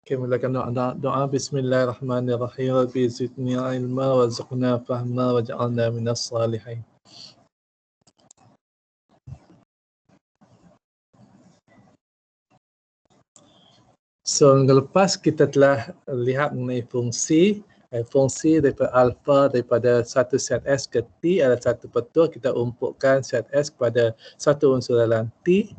Okay, mulakan doa. Bismillahirrahmanirrahim. Rabbi zidni ilma warzuqna fahma waj'alna minas salihin. So, minggu lepas kita telah lihat mengenai fungsi daripada alpha daripada satu set S ke T adalah satu betul kita umpukkan set S kepada satu unsur dalam T.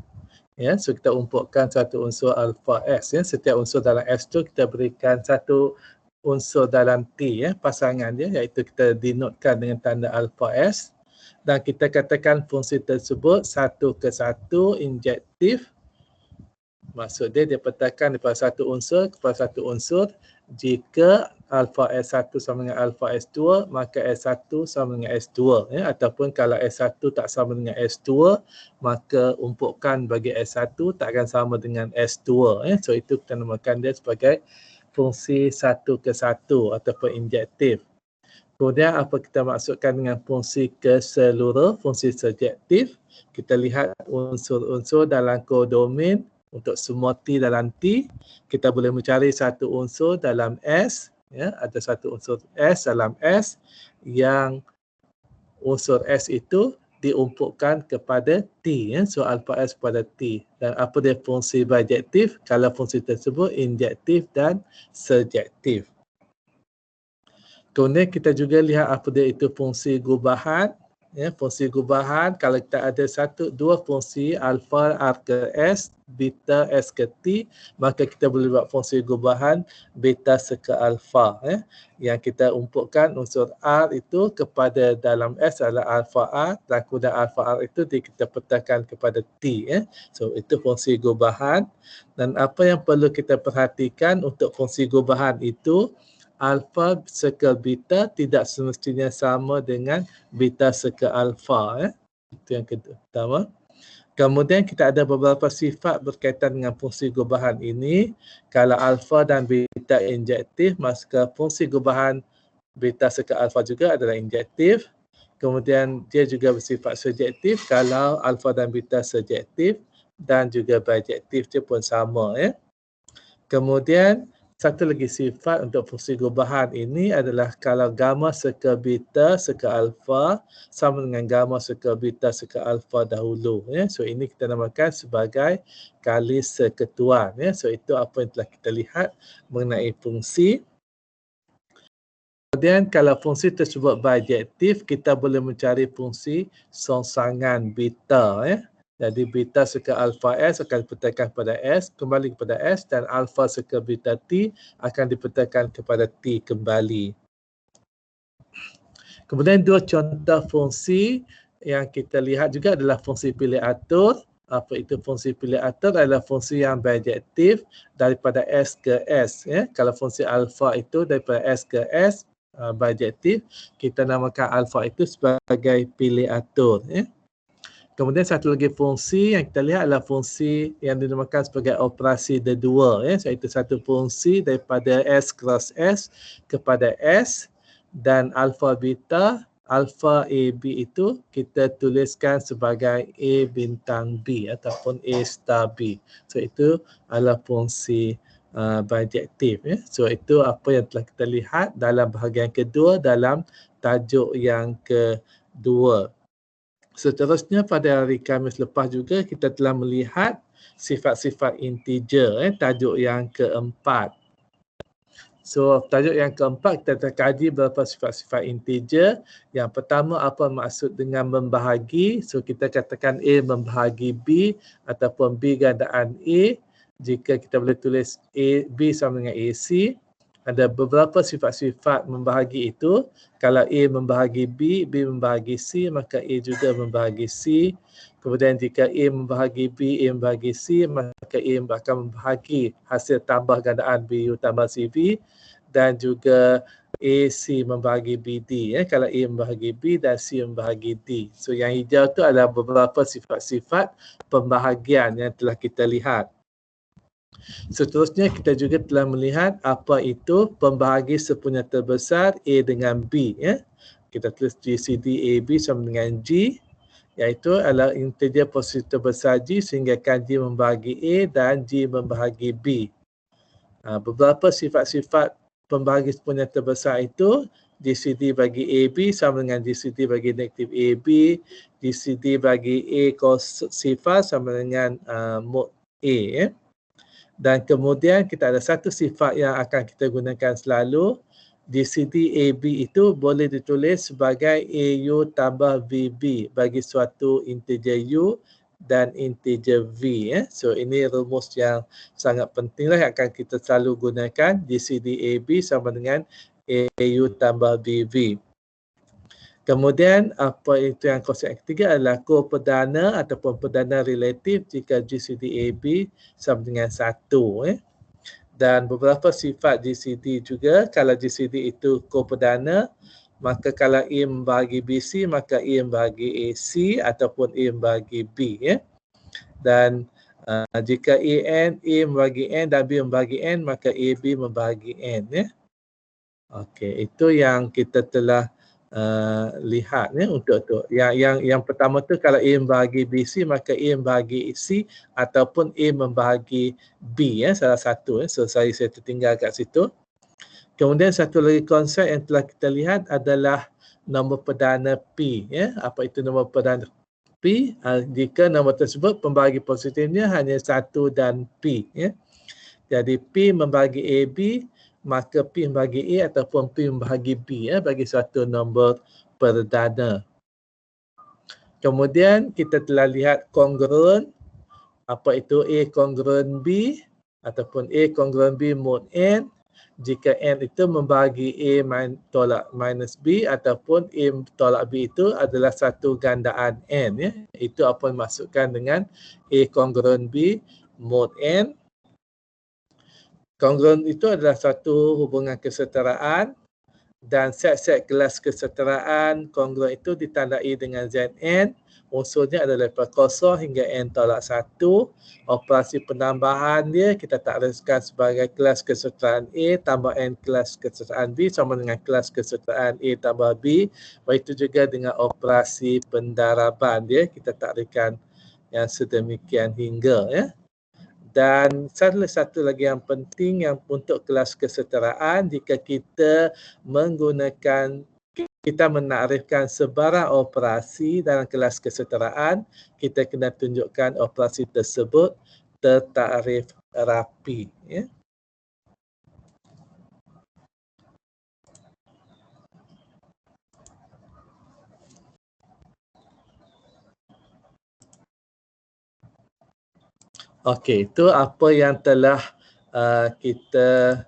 Ya, so kita umpukkan satu unsur alpha S. Ya, setiap unsur dalam S tu kita berikan satu unsur dalam T, ya, pasangan dia, iaitu kita denotekan dengan tanda alpha S. Dan kita katakan fungsi tersebut satu ke satu injektif. Maksud dia petangkan daripada satu unsur kepada satu unsur. Jika alpha S1 sama dengan alpha S2, maka S1 sama dengan S2. Ya? Ataupun kalau S1 tak sama dengan S2, maka umpukan bagi S1 tak akan sama dengan S2. Ya? So itu kita namakan dia sebagai fungsi satu ke satu ataupun injektif. Kemudian apa kita maksudkan dengan fungsi keseluruh, fungsi surjektif. Kita lihat unsur-unsur dalam kodomain. Untuk semua T dalam T, kita boleh mencari satu unsur dalam S, ya, ada satu unsur S dalam S yang unsur S itu diumpukkan kepada T, ya, so alpha S kepada T. Dan apa dia fungsi bijektif? Kalau fungsi tersebut injektif dan surjektif. Kemudian kita juga lihat apa dia itu fungsi gubahan. Ya, fungsi gubahan kalau kita ada dua fungsi alpha R ke S, beta S ke T, maka kita boleh buat fungsi gubahan beta seka alpha. Ya. Yang kita umpukkan unsur R itu kepada dalam S adalah alpha R, dan kemudian alpha R itu kita petangkan kepada T. Ya. So itu fungsi gubahan. Dan apa yang perlu kita perhatikan untuk fungsi gubahan itu, alpha seka beta tidak semestinya sama dengan beta seka alpha. Itu yang pertama. Kemudian kita ada beberapa sifat berkaitan dengan fungsi gubahan ini. Kalau alpha dan beta injektif, maka fungsi gubahan beta seka alpha juga adalah injektif. Kemudian dia juga bersifat surjektif kalau alpha dan beta surjektif, dan juga bijektif dia pun sama. Ya. Kemudian satu lagi sifat untuk fungsi gubahan ini adalah kalau gamma seka beta seka alpha sama dengan gamma seka beta seka alpha dahulu. Ya. So ini kita namakan sebagai kali seketuan. Ya. So itu apa yang telah kita lihat mengenai fungsi. Kemudian kalau fungsi tersebut bijektif, kita boleh mencari fungsi songsangan beta. Ya. Jadi beta seka alpha S akan dipetangkan kepada S, kembali kepada S, dan alpha seka beta T akan dipetangkan kepada T kembali. Kemudian dua contoh fungsi yang kita lihat juga adalah fungsi pilih atur. Apa itu fungsi pilih atur? Adalah fungsi yang bijektif daripada S ke S. Ya. Kalau fungsi alpha itu daripada S ke S, bijektif, kita namakan alpha itu sebagai pilih atur. Ya. Kemudian satu lagi fungsi yang kita lihat adalah fungsi yang dinamakan sebagai operasi kedua. Ya. Iaitu satu fungsi daripada S cross S kepada S, dan alpha beta, alpha A B itu kita tuliskan sebagai A bintang B ataupun A star B. So itu adalah fungsi bijektif. Ya. So itu apa yang telah kita lihat dalam bahagian kedua dalam tajuk yang kedua. Seterusnya pada hari Khamis lepas juga kita telah melihat sifat-sifat integer, tajuk yang keempat. So tajuk yang keempat kita telah kaji beberapa sifat-sifat integer. Yang pertama, apa maksud dengan membahagi? So kita katakan A membahagi B ataupun B gandaan A. Jika kita boleh tulis B sama dengan AC. Ada beberapa sifat-sifat membahagi itu. Kalau A membahagi B, B membahagi C, maka A juga membahagi C. Kemudian jika A membahagi B, A membahagi C, maka A akan membahagi hasil tambah gandaan BU tambah CV. Dan juga AC membahagi BD. Ya. Kalau A membahagi B dan C membahagi D. So yang hijau itu adalah beberapa sifat-sifat pembahagian yang telah kita lihat. Seterusnya kita juga telah melihat apa itu pembahagi sepunya terbesar A dengan B. Ya. Kita tulis GCD AB sama dengan G, iaitu adalah integer posisi terbesar G sehingga kan G membahagi A dan G membahagi B. Beberapa sifat-sifat pembagi sepenuhnya terbesar itu, GCD bagi AB sama dengan GCD bagi negatif AB, GCD bagi A cos sifar sama dengan mod A. Dan kemudian kita ada satu sifat yang akan kita gunakan selalu, GCD AB itu boleh ditulis sebagai AU tambah VB bagi suatu integer U dan integer V. So ini rumus yang sangat pentinglah yang akan kita selalu gunakan, GCD AB sama dengan AU tambah VB. Kemudian apa itu yang konsep ketiga adalah koperdana ataupun perdana relatif jika GCD AB sama dengan 1. Dan beberapa sifat GCD juga, kalau GCD itu koperdana, maka kalau A membagi BC, maka A membagi AC ataupun A membagi B. Dan jika A membagi N dan B membagi N, maka AB membagi N. Okey, itu yang kita telah lihat untuk tu. Yang pertama tu kalau A membagi BC, maka A membagi C ataupun A membagi B, salah satu. So saya tertinggal kat situ. Kemudian satu lagi konsep yang telah kita lihat adalah nombor perdana P. Apa itu nombor perdana P? Jika nombor tersebut pembagi positifnya hanya 1 dan P. Jadi P membagi AB, maka P membagi A ataupun P membagi B bagi suatu nombor perdana. Kemudian kita telah lihat kongruen, apa itu A kongruen B ataupun A kongruen B mod N jika N itu membagi A tolak minus B ataupun A tolak B itu adalah satu gandaan N. Itu apa yang dimaksudkan dengan A kongruen B mod N. Kongruen itu adalah satu hubungan kesetaraan dan set-set kelas kesetaraan kongruen itu ditandai dengan Zn. Unsurnya adalah daripada kosong hingga N tolak 1. Operasi penambahan dia kita takriskan sebagai kelas kesetaraan A tambah N kelas kesetaraan B sama dengan kelas kesetaraan A tambah B. Begitu juga dengan operasi pendaraban dia kita takrikan yang sedemikian hingga. Dan satu lagi yang penting yang untuk kelas kesetaraan, jika kita menakrifkan sebarang operasi dalam kelas kesetaraan, kita kena tunjukkan operasi tersebut tertakrif rapi. Okey, itu apa yang telah kita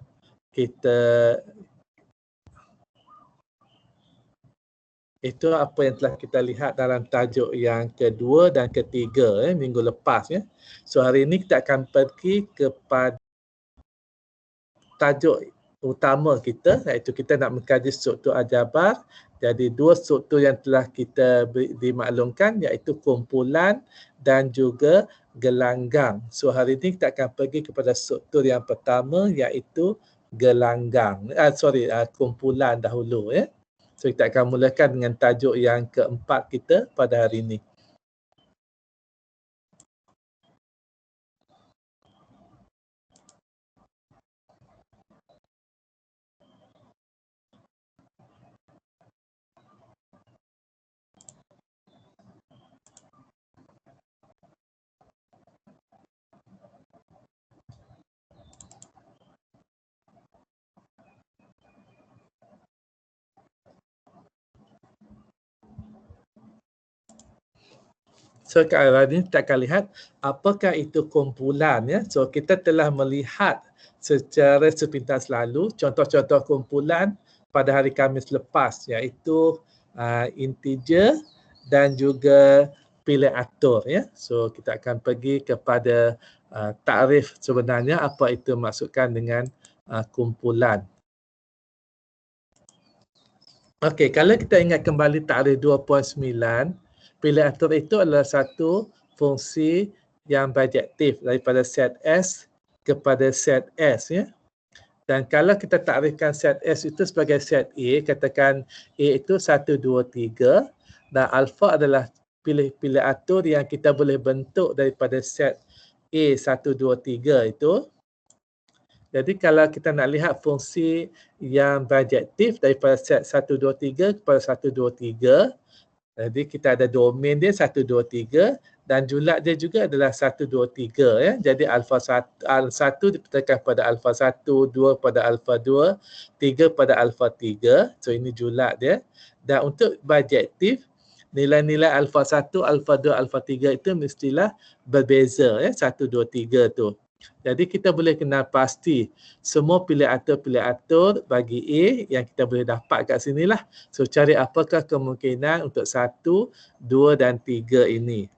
itu apa yang telah kita lihat dalam tajuk yang kedua dan ketiga minggu lepas. So hari ini kita akan pergi kepada tajuk utama kita, iaitu kita nak mengkaji struktur aljabar. Jadi dua struktur yang telah kita dimaklumkan iaitu kumpulan dan juga gelanggang. So hari ini kita akan pergi kepada struktur yang pertama iaitu gelanggang. Kumpulan dahulu. So kita akan mulakan dengan tajuk yang keempat kita pada hari ini. So kat ini kita akan lihat apakah itu kumpulan. So kita telah melihat secara sepintas lalu contoh-contoh kumpulan pada hari Khamis lepas iaitu integer dan juga pilih atur. So kita akan pergi kepada takrif sebenarnya apa itu maksudkan dengan kumpulan. Okey, kalau kita ingat kembali takrif 2.9, pilih atur itu adalah satu fungsi yang bijektif daripada set S kepada set S. Dan kalau kita takrifkan set S itu sebagai set A, katakan A itu 1, 2, 3 dan alpha adalah pilih atur yang kita boleh bentuk daripada set A 1, 2, 3 itu. Jadi kalau kita nak lihat fungsi yang bijektif daripada set 1, 2, 3 kepada 1, 2, 3, jadi kita ada domain dia 1, 2, 3 dan julat dia juga adalah 1, 2, 3 ya. Jadi alfa 1 dipetakan pada alfa 1, 2 pada alfa 2, 3 pada alfa 3. So ini julat dia. Dan untuk bijektif, nilai-nilai alfa 1, alfa 2, alfa 3 itu mestilah berbeza ya, 1, 2, 3 tu. Jadi kita boleh kenal pasti semua pilih atur bagi A yang kita boleh dapat kat sini lah. So cari apakah kemungkinan untuk 1, 2 dan 3 ini.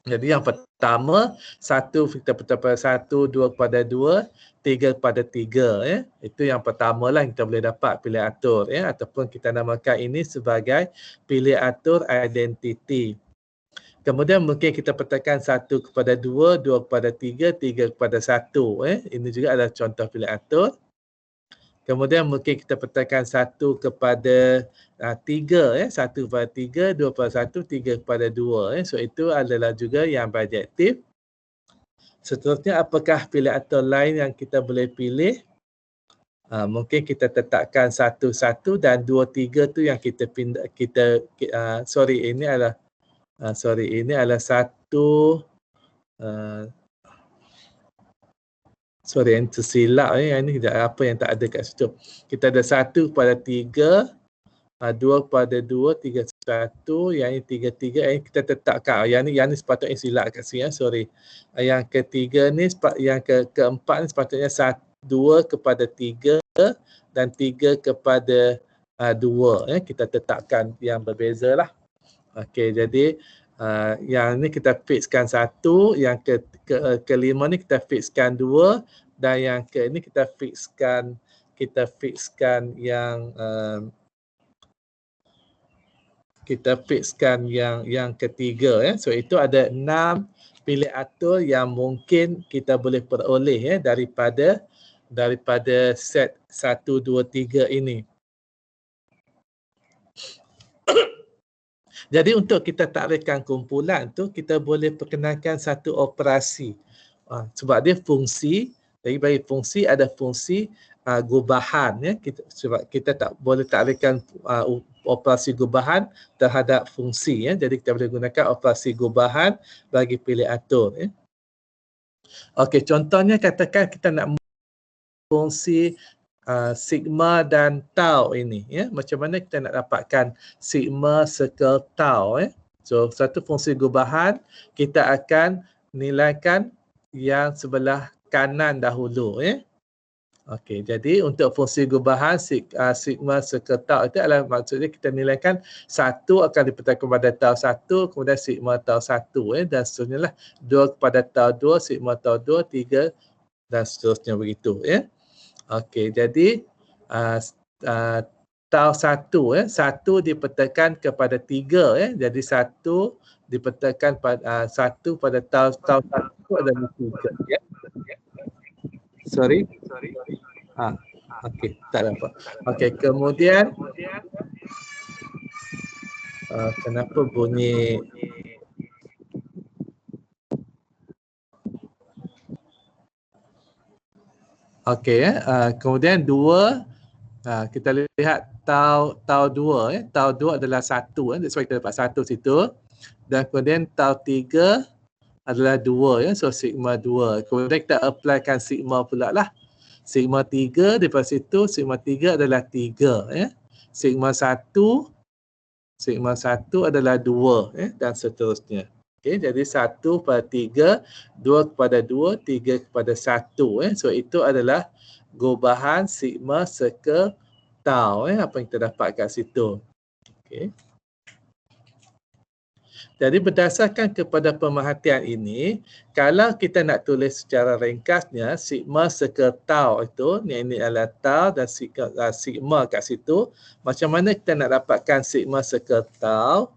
Jadi yang pertama, 1 kita peta pada 1, 2 kepada 2, 3 kepada 3 ya. Itu yang pertama lah yang kita boleh dapat pilih atur ya, ataupun kita namakan ini sebagai pilih atur identiti. Kemudian mungkin kita petakan 1 kepada 2, 2 kepada 3, 3 kepada 1. Ini juga adalah contoh pilih atur. Kemudian mungkin kita petakan 1 kepada 3. 1 kepada 3, 2 kepada 1, 3 kepada 2. So itu adalah juga yang bijektif. Seterusnya apakah pilih atur lain yang kita boleh pilih? Mungkin kita tetapkan 1, 1 dan 2, 3 tu yang kita pindah, ini adalah ini adalah satu yang tersilap ini apa yang tak ada kat situ. Kita ada 1 kepada 3, 2 kepada 2, 3, 1, yang ini 3, 3, yang kita tetapkan. Yang ni sepatutnya silap kat sini Yang ketiga ni, yang keempat ni sepatutnya 2 kepada 3 dan 3 kepada 2. Kita tetapkan yang berbeza lah. Okey, jadi yang ni kita fixkan 1, yang kelima ni kita fixkan 2 dan yang ke ni kita fixkan yang ketiga ya. So itu ada 6 pilih atur yang mungkin kita boleh peroleh ya daripada set 1, 2, 3 ini. Jadi untuk kita takrifkan kumpulan tu, kita boleh perkenalkan satu operasi. Sebab dia fungsi, jadi bagi fungsi ada fungsi gubahan. Ya. Sebab kita tak boleh takrifkan operasi gubahan terhadap fungsi. Ya. Jadi kita boleh gunakan operasi gubahan bagi pilih atur. Ya. Okey, contohnya katakan kita nak fungsi sigma dan tau ini ya, macam mana kita nak dapatkan sigma circle tau ya. So satu fungsi gubahan kita akan nilaikan yang sebelah kanan dahulu ya. Okey, jadi untuk fungsi gubahan sigma circle tau itu adalah maksudnya kita nilaikan 1 akan dipetakan kepada tau 1, kemudian sigma tau 1 ya, dan seterusnya lah 2 kepada tau 2, sigma tau 2, 3 dan seterusnya begitu ya. Okey, jadi tau 1 ya, 1 dipetakan kepada 3 ya. Jadi 1 dipetakan pada 1 pada tau 1 adalah 3 ya. Sorry. Okey, tak apa. Okey, kemudian kenapa bunyi okey kemudian 2 kita lihat tau 2 ya. Tau 2 adalah 1 ya. That's why kita dapat 1 situ. Dan kemudian tau 3 adalah 2 ya. So sigma 2. Kemudian kita applykan sigma pula lah. Sigma 3 daripada situ, sigma 3 adalah 3 ya. Sigma 1 adalah 2 ya, dan seterusnya. Okay, jadi 1 pada 3, 2 kepada 2, 3 kepada 1 ya. So itu adalah gubahan sigma circle tau ya, apa yang kita dapat kat situ. Okay. Jadi berdasarkan kepada pemerhatian ini, kalau kita nak tulis secara ringkasnya, sigma circle tau itu, ini adalah tau dan sigma kat situ. Macam mana kita nak dapatkan sigma circle tau?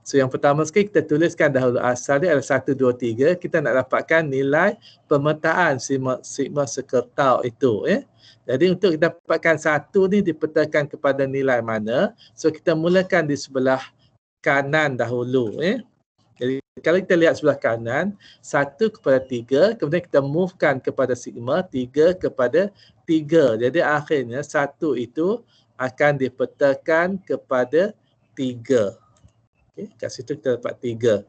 So yang pertama sekali kita tuliskan dahulu asal dia adalah 1, 2, 3. Kita nak dapatkan nilai pemetaan sigma circle tau itu. Jadi untuk dapatkan 1 ni dipetakan kepada nilai mana? So kita mulakan di sebelah kanan dahulu. Jadi kalau kita lihat sebelah kanan, 1 kepada 3, kemudian kita movekan kepada sigma, 3 kepada 3. Jadi akhirnya 1 itu akan dipetakan kepada 3. Okay, kat situ kita dapat 3.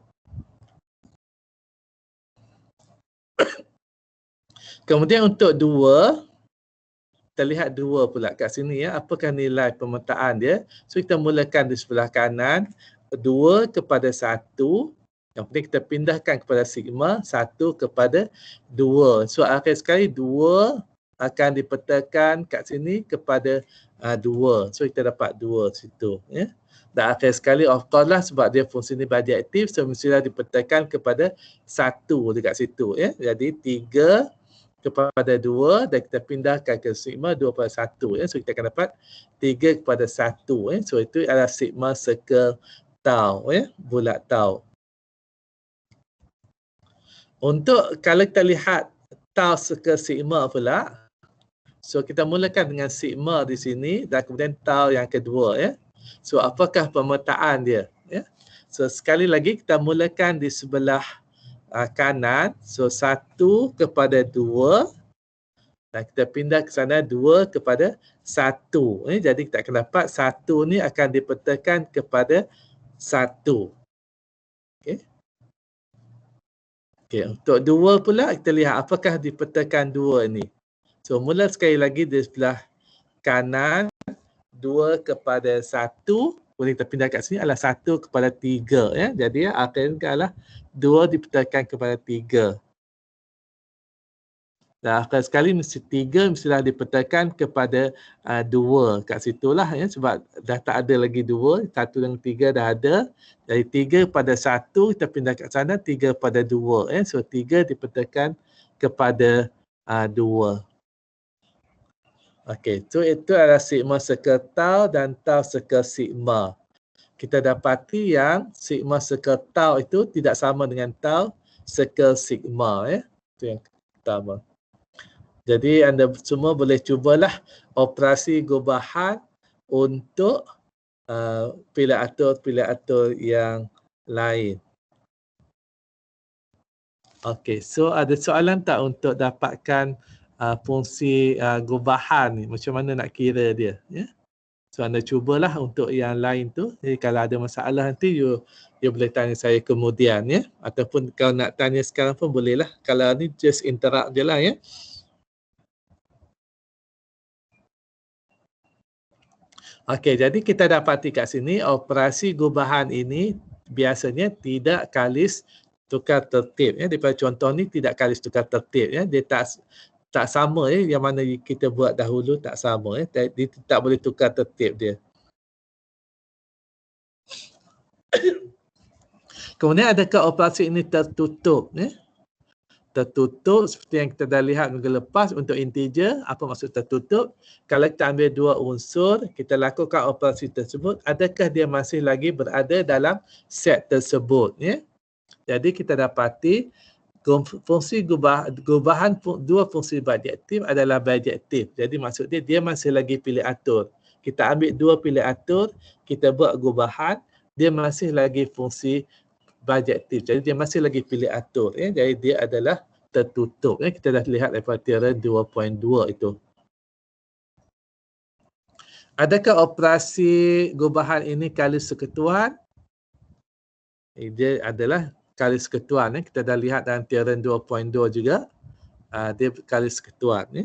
Kemudian untuk 2, kita lihat 2 pula kat sini ya. Apakah nilai pemetaan dia? So kita mulakan di sebelah kanan, 2 kepada 1. Yang penting kita pindahkan kepada sigma, 1 kepada 2. So akhir sekali 2 akan dipetakan kat sini kepada 2. So kita dapat 2 situ ya. Dan akhir sekali of course lah, sebab dia fungsi ni biadjektif, so mestilah dipetakan kepada 1 dekat situ ya. Jadi 3 kepada 2 dan kita pindahkan ke sigma 2 pada 1 ya. So kita akan dapat 3 kepada 1 ya. So itu adalah sigma circle tau ya, bulat tau. Untuk kalau kita lihat tau circle sigma pula, so kita mulakan dengan sigma di sini dan kemudian tau yang kedua ya. So apakah pemetaan dia ya? So sekali lagi kita mulakan di sebelah kanan. So 1 kepada 2 dan kita pindah ke sana 2 kepada 1 ya. Jadi kita akan dapat 1 ni akan dipetakan kepada 1. Okey. Okey, untuk 2 pula kita lihat apakah dipetakan 2 ni. So mula sekali lagi di sebelah kanan 2 kepada 1, boleh kita pindah kat sini adalah 1 kepada 3 ya. Jadi akhirnya adalah 2 dipetakan kepada 3. Dan akhir sekali mesti 3 mestilah dipetakan kepada 2 kat situlah ya, sebab dah tak ada lagi 2, 1 dan 3 dah ada. Jadi 3 pada 1 kita pindah kat sana, 3 pada 2 ya. So 3 dipetakan kepada 2. Okey, so itu adalah sigma circle tau dan tau circle sigma. Kita dapati yang sigma circle tau itu tidak sama dengan tau circle sigma ya. Itu yang pertama. Jadi anda semua boleh cubalah operasi gubahan untuk pilih atur yang lain. Okey, so ada soalan tak untuk dapatkan fungsi gubahan ni? Macam mana nak kira dia? Ya? So anda cubalah untuk yang lain tu. Jadi kalau ada masalah nanti you boleh tanya saya kemudian ya. Ataupun kalau nak tanya sekarang pun bolehlah. Kalau ni just interrupt je lah ya. Okey, jadi kita dapati kat sini operasi gubahan ini biasanya tidak kalis tukar tertib ya. Daripada contoh ni tidak kalis tukar tertib ya. Dia tak sama ya, yang mana kita buat dahulu tak sama ya. Dia tak boleh tukar tertib dia. Kemudian adakah operasi ini tertutup ya? Tertutup seperti yang kita dah lihat minggu lepas untuk integer. Apa maksud tertutup? Kalau kita ambil 2 unsur, kita lakukan operasi tersebut, adakah dia masih lagi berada dalam set tersebut ya? Jadi kita dapati fungsi gubahan dua fungsi biadjektif adalah biadjektif. Jadi maksud dia masih lagi pilih atur. Kita ambil 2 pilih atur, kita buat gubahan, dia masih lagi fungsi biadjektif. Jadi dia masih lagi pilih atur ya. Jadi dia adalah tertutup ya. Kita dah lihat daripada teorem 2.2 itu. Adakah operasi gubahan ini kalis sekutuan? Dia adalah kalis sekutuan ya. Kita dah lihat dalam teorem 2.2 juga. Dia kalis sekutuan ya.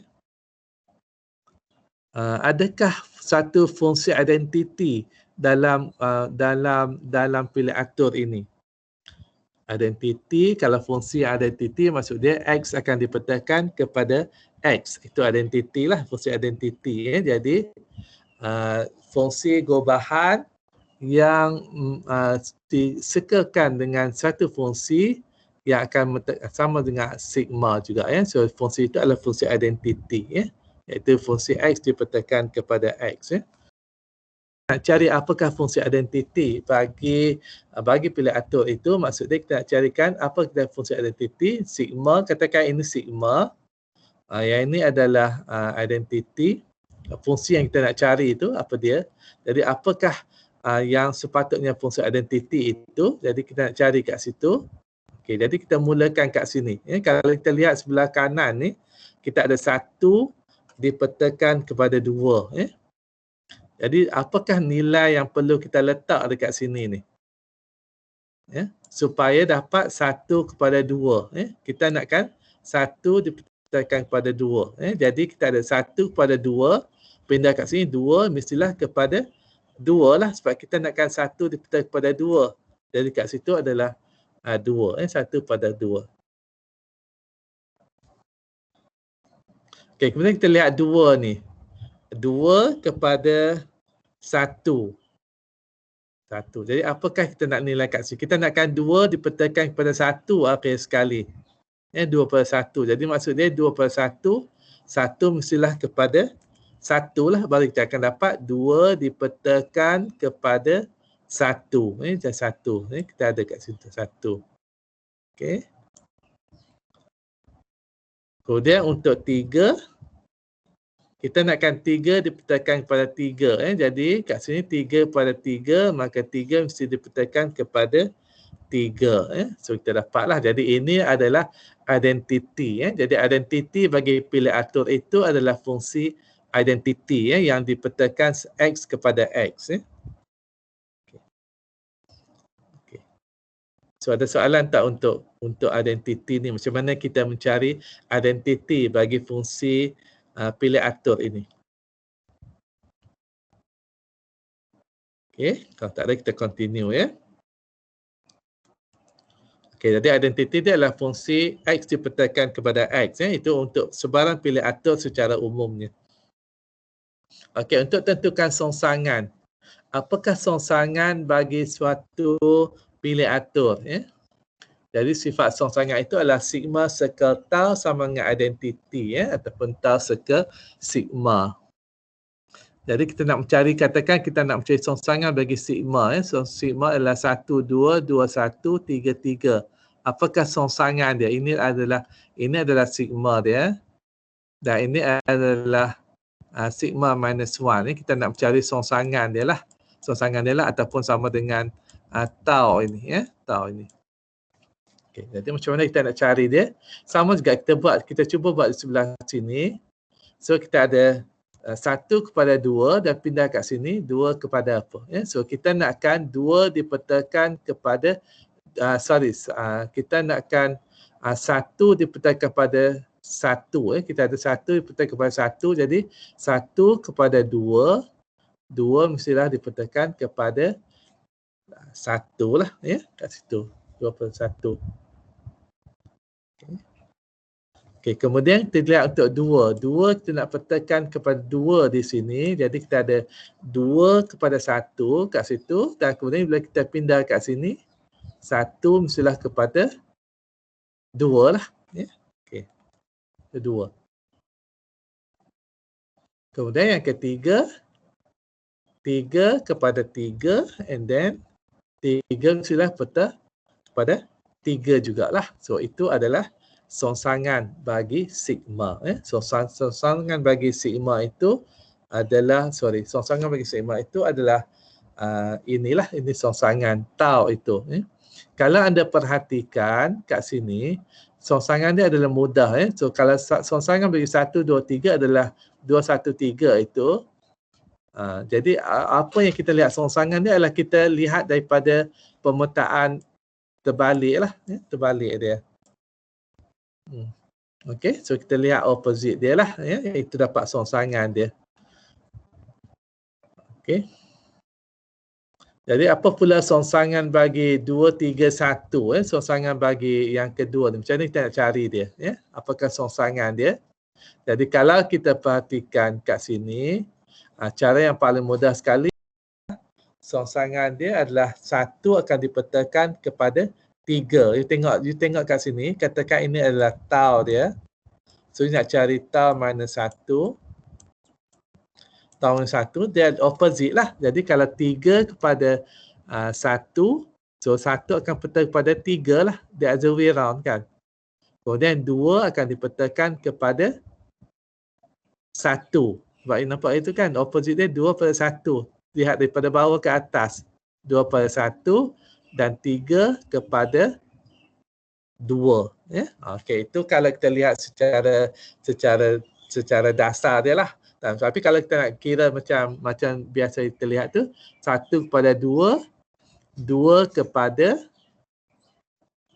Adakah satu fungsi identiti dalam pilih atur ini? Identiti, kalau fungsi identiti maksud dia X akan dipetakan kepada X. Itu identiti lah, fungsi identiti ya. Jadi fungsi gubahan yang disekelkan dengan satu fungsi yang akan sama dengan sigma juga ya. So fungsi itu adalah fungsi identiti ya. Iaitu fungsi X dipetakan kepada X ya. Nak cari apakah fungsi identiti bagi pilih atur itu, maksudnya kita nak carikan apa fungsi identiti. Sigma, katakan ini sigma. Yang ini adalah identiti. Fungsi yang kita nak cari itu apa dia. Jadi apakah yang sepatutnya fungsi identiti itu. Jadi kita nak cari kat situ. Okey, jadi kita mulakan kat sini. Kalau kita lihat sebelah kanan ni, kita ada 1 dipetakan kepada 2. Jadi apakah nilai yang perlu kita letak dekat sini ni? Supaya dapat 1 kepada 2. Kita nakkan 1 dipetakan kepada 2. Jadi kita ada 1 kepada 2, pindah kat sini 2 mestilah kepada 2 lah, sebab kita nakkan 1 dipetakan kepada 2. Jadi kat situ adalah 2, 1 pada 2. Okey, kemudian kita lihat 2 ni. 2 kepada 1. Jadi apakah kita nak nilai kat sini? Kita nakkan 2 dipetakan kepada 1 akhir sekali. 2 per 1. Jadi maksud dia 2 per 1. 1 mestilah kepada 1 lah. Baru kita akan dapat 2 dipetakan kepada 1. Macam 1. Kita ada kat situ 1. Okey. Kemudian untuk 3. Kita nakkan 3 dipetakan kepada 3. Jadi kat sini 3 pada 3, maka 3 mesti dipetakan kepada 3. So kita dapatlah. Jadi ini adalah identiti. Jadi identiti bagi pilih atur itu adalah fungsi identiti yang dipetakan X kepada X. Okay. So ada soalan tak untuk identiti ni? Macam mana kita mencari identiti bagi fungsi pilih atur ini? Okey, kalau tak ada kita continue ya. Okey, jadi identiti dia adalah fungsi X dipetakan kepada X. Itu untuk sebarang pilih atur secara umumnya. Okey, untuk tentukan songsangan. Apakah songsangan bagi suatu pilih atur? Jadi sifat songsangan itu adalah sigma circle tau sama dengan identiti ataupun tau circle sigma. Jadi kita nak mencari, katakan kita nak mencari songsangan bagi sigma. So sigma adalah 1, 2, 2, 1, 3, 3. Apakah songsangan dia? Ini adalah sigma dia. Dan ini adalah sigma minus 1. Kita nak mencari songsangan dia lah. Songsangan dia lah ataupun sama dengan tau ini. Tau ini. Okay, jadi macam mana kita nak cari dia? Sama juga kita cuba buat di sebelah sini. So kita ada 1 kepada 2 dan pindah kat sini 2 kepada apa? So kita nakkan 2 dipetakan kepada kita nakkan 1 dipetakan kepada 1. Kita ada 1 dipetakan kepada 1, jadi 1 kepada 2, 2 mestilah dipetakan kepada 1 lah kat situ. 2 per 1. Okey, kemudian kita lihat untuk 2. 2 kita nak petakan kepada 2 di sini. Jadi kita ada 2 kepada 1 kat situ. Dan kemudian bila kita pindah kat sini, 1 mestilah kepada 2 lah. Okey, 2. Kemudian yang ketiga, 3 kepada 3 and then 3 mestilah peta kepada 3 jugalah. So itu adalah songsangan bagi sigma. Songsangan bagi sigma itu adalah, songsangan bagi sigma itu adalah ini songsangan tau itu. Kalau anda perhatikan kat sini, songsangan dia adalah mudah. So kalau songsangan bagi 1, 2, 3 adalah 2, 1, 3 itu. Jadi apa yang kita lihat songsangan dia adalah kita lihat daripada pemetaan terbalik lah. Terbalik dia. Okey, so kita lihat opposite dia lah. Itu dapat songsangan dia. Okey. Jadi apa pula songsangan bagi 2, 3, 1? Songsangan bagi yang kedua ni. Macam mana kita nak cari dia? Apakah songsangan dia? Jadi kalau kita perhatikan kat sini, cara yang paling mudah sekali, songsangan dia adalah 1 akan dipetakan kepada 3. You tengok kat sini, katakan ini adalah tau dia. So you nak cari tau minus 1. Tau minus 1, dia opposite lah. Jadi kalau 3 kepada 1, so 1 akan peta kepada 3 lah. Dia other way round kan. Kemudian 2 akan dipetakan kepada 1. Sebab you nampak itu kan, opposite dia 2 pada 1. lihat daripada bawah ke atas. 2/1 dan 3/2. Ya. Okey, itu kalau kita lihat secara dasar dia lah. Tapi kalau kita nak kira macam biasa kita lihat tu, 1/2, 2/,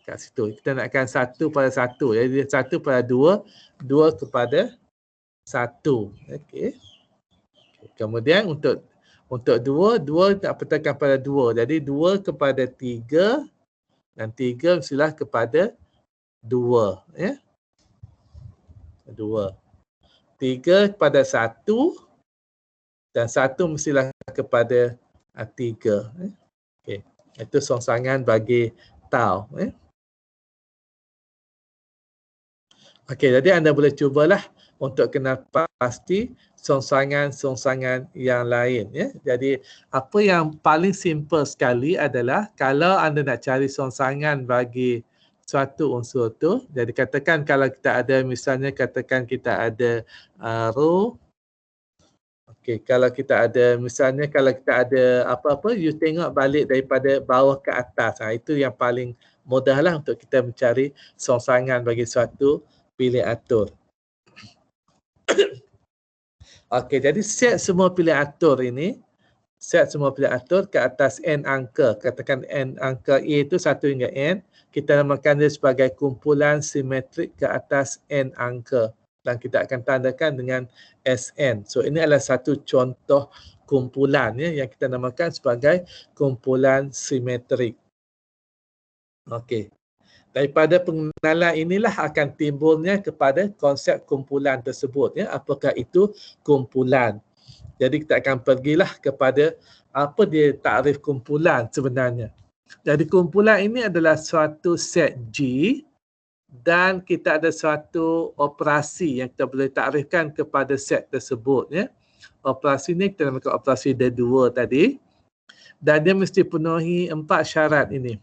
kat situ. Kita nakkan 1/1. Jadi 1/2, 2/1. Okey. Kemudian untuk 2 nak petangkan pada 2. Jadi 2/3 dan 3 mestilah kepada 2. Ya. 2. 3/1 dan 1 mestilah kepada 3. Okey. Itu songsangan bagi tau. Okey, jadi anda boleh cubalah untuk kenal pasti songsangan-songsangan yang lain. Ya. Jadi apa yang paling simple sekali adalah kalau anda nak cari songsangan bagi suatu unsur tu, jadi katakan kalau kita ada, misalnya katakan kita ada row. Okey, kalau kita ada, misalnya kalau kita ada apa-apa, you tengok balik daripada bawah ke atas. Itu yang paling mudah lah untuk kita mencari songsangan bagi suatu pilih atur. Okey, jadi set semua pilih atur ini, set semua pilih atur ke atas n angka. Katakan n angka A itu 1 hingga n. Kita namakan dia sebagai kumpulan simetrik ke atas n angka. Dan kita akan tandakan dengan SN. So ini adalah satu contoh kumpulan ya, yang kita namakan sebagai kumpulan simetrik. Okey. Daripada pengenalan inilah akan timbulnya kepada konsep kumpulan tersebut. Ya. Apakah itu kumpulan? Jadi kita akan pergilah kepada apa dia takrif kumpulan sebenarnya. Jadi kumpulan ini adalah suatu set G dan kita ada suatu operasi yang kita boleh takrifkan kepada set tersebut. Ya. Operasi ini kita namakan operasi D2 tadi. Dan dia mesti penuhi 4 syarat ini.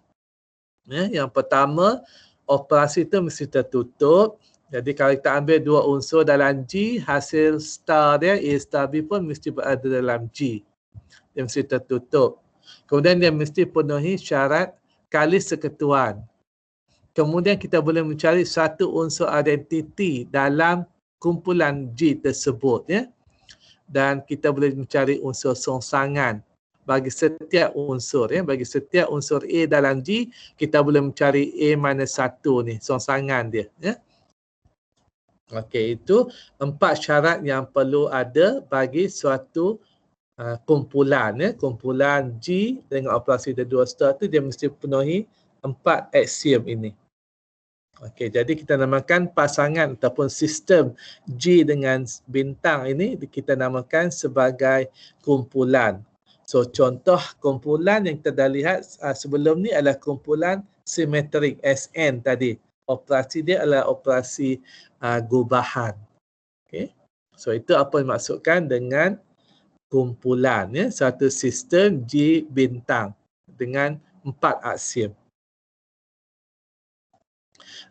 Ya, yang pertama, operasi itu mesti tertutup. Jadi kalau kita ambil 2 unsur dalam G, hasil star dia, A star B pun mesti berada dalam G. Dia mesti tertutup. Kemudian dia mesti penuhi syarat kali seketuan. Kemudian kita boleh mencari satu unsur identiti dalam kumpulan G tersebut. Ya. Dan kita boleh mencari unsur songsangan bagi setiap unsur. Ya. Bagi setiap unsur A dalam G, kita boleh mencari A-1 ni, songsangan dia. Ya. Okey, itu 4 syarat yang perlu ada bagi suatu kumpulan. Ya. Kumpulan G dengan operasi D2 star tu dia mesti penuhi 4 aksiom ini. Okey, jadi kita namakan pasangan ataupun sistem G dengan bintang ini kita namakan sebagai kumpulan. So contoh kumpulan yang kita dah lihat sebelum ni adalah kumpulan simetrik SN tadi. Operasi dia adalah operasi gubahan. Okey. So itu apa yang dimaksudkan dengan kumpulan ya, satu sistem G bintang dengan 4 aksiom.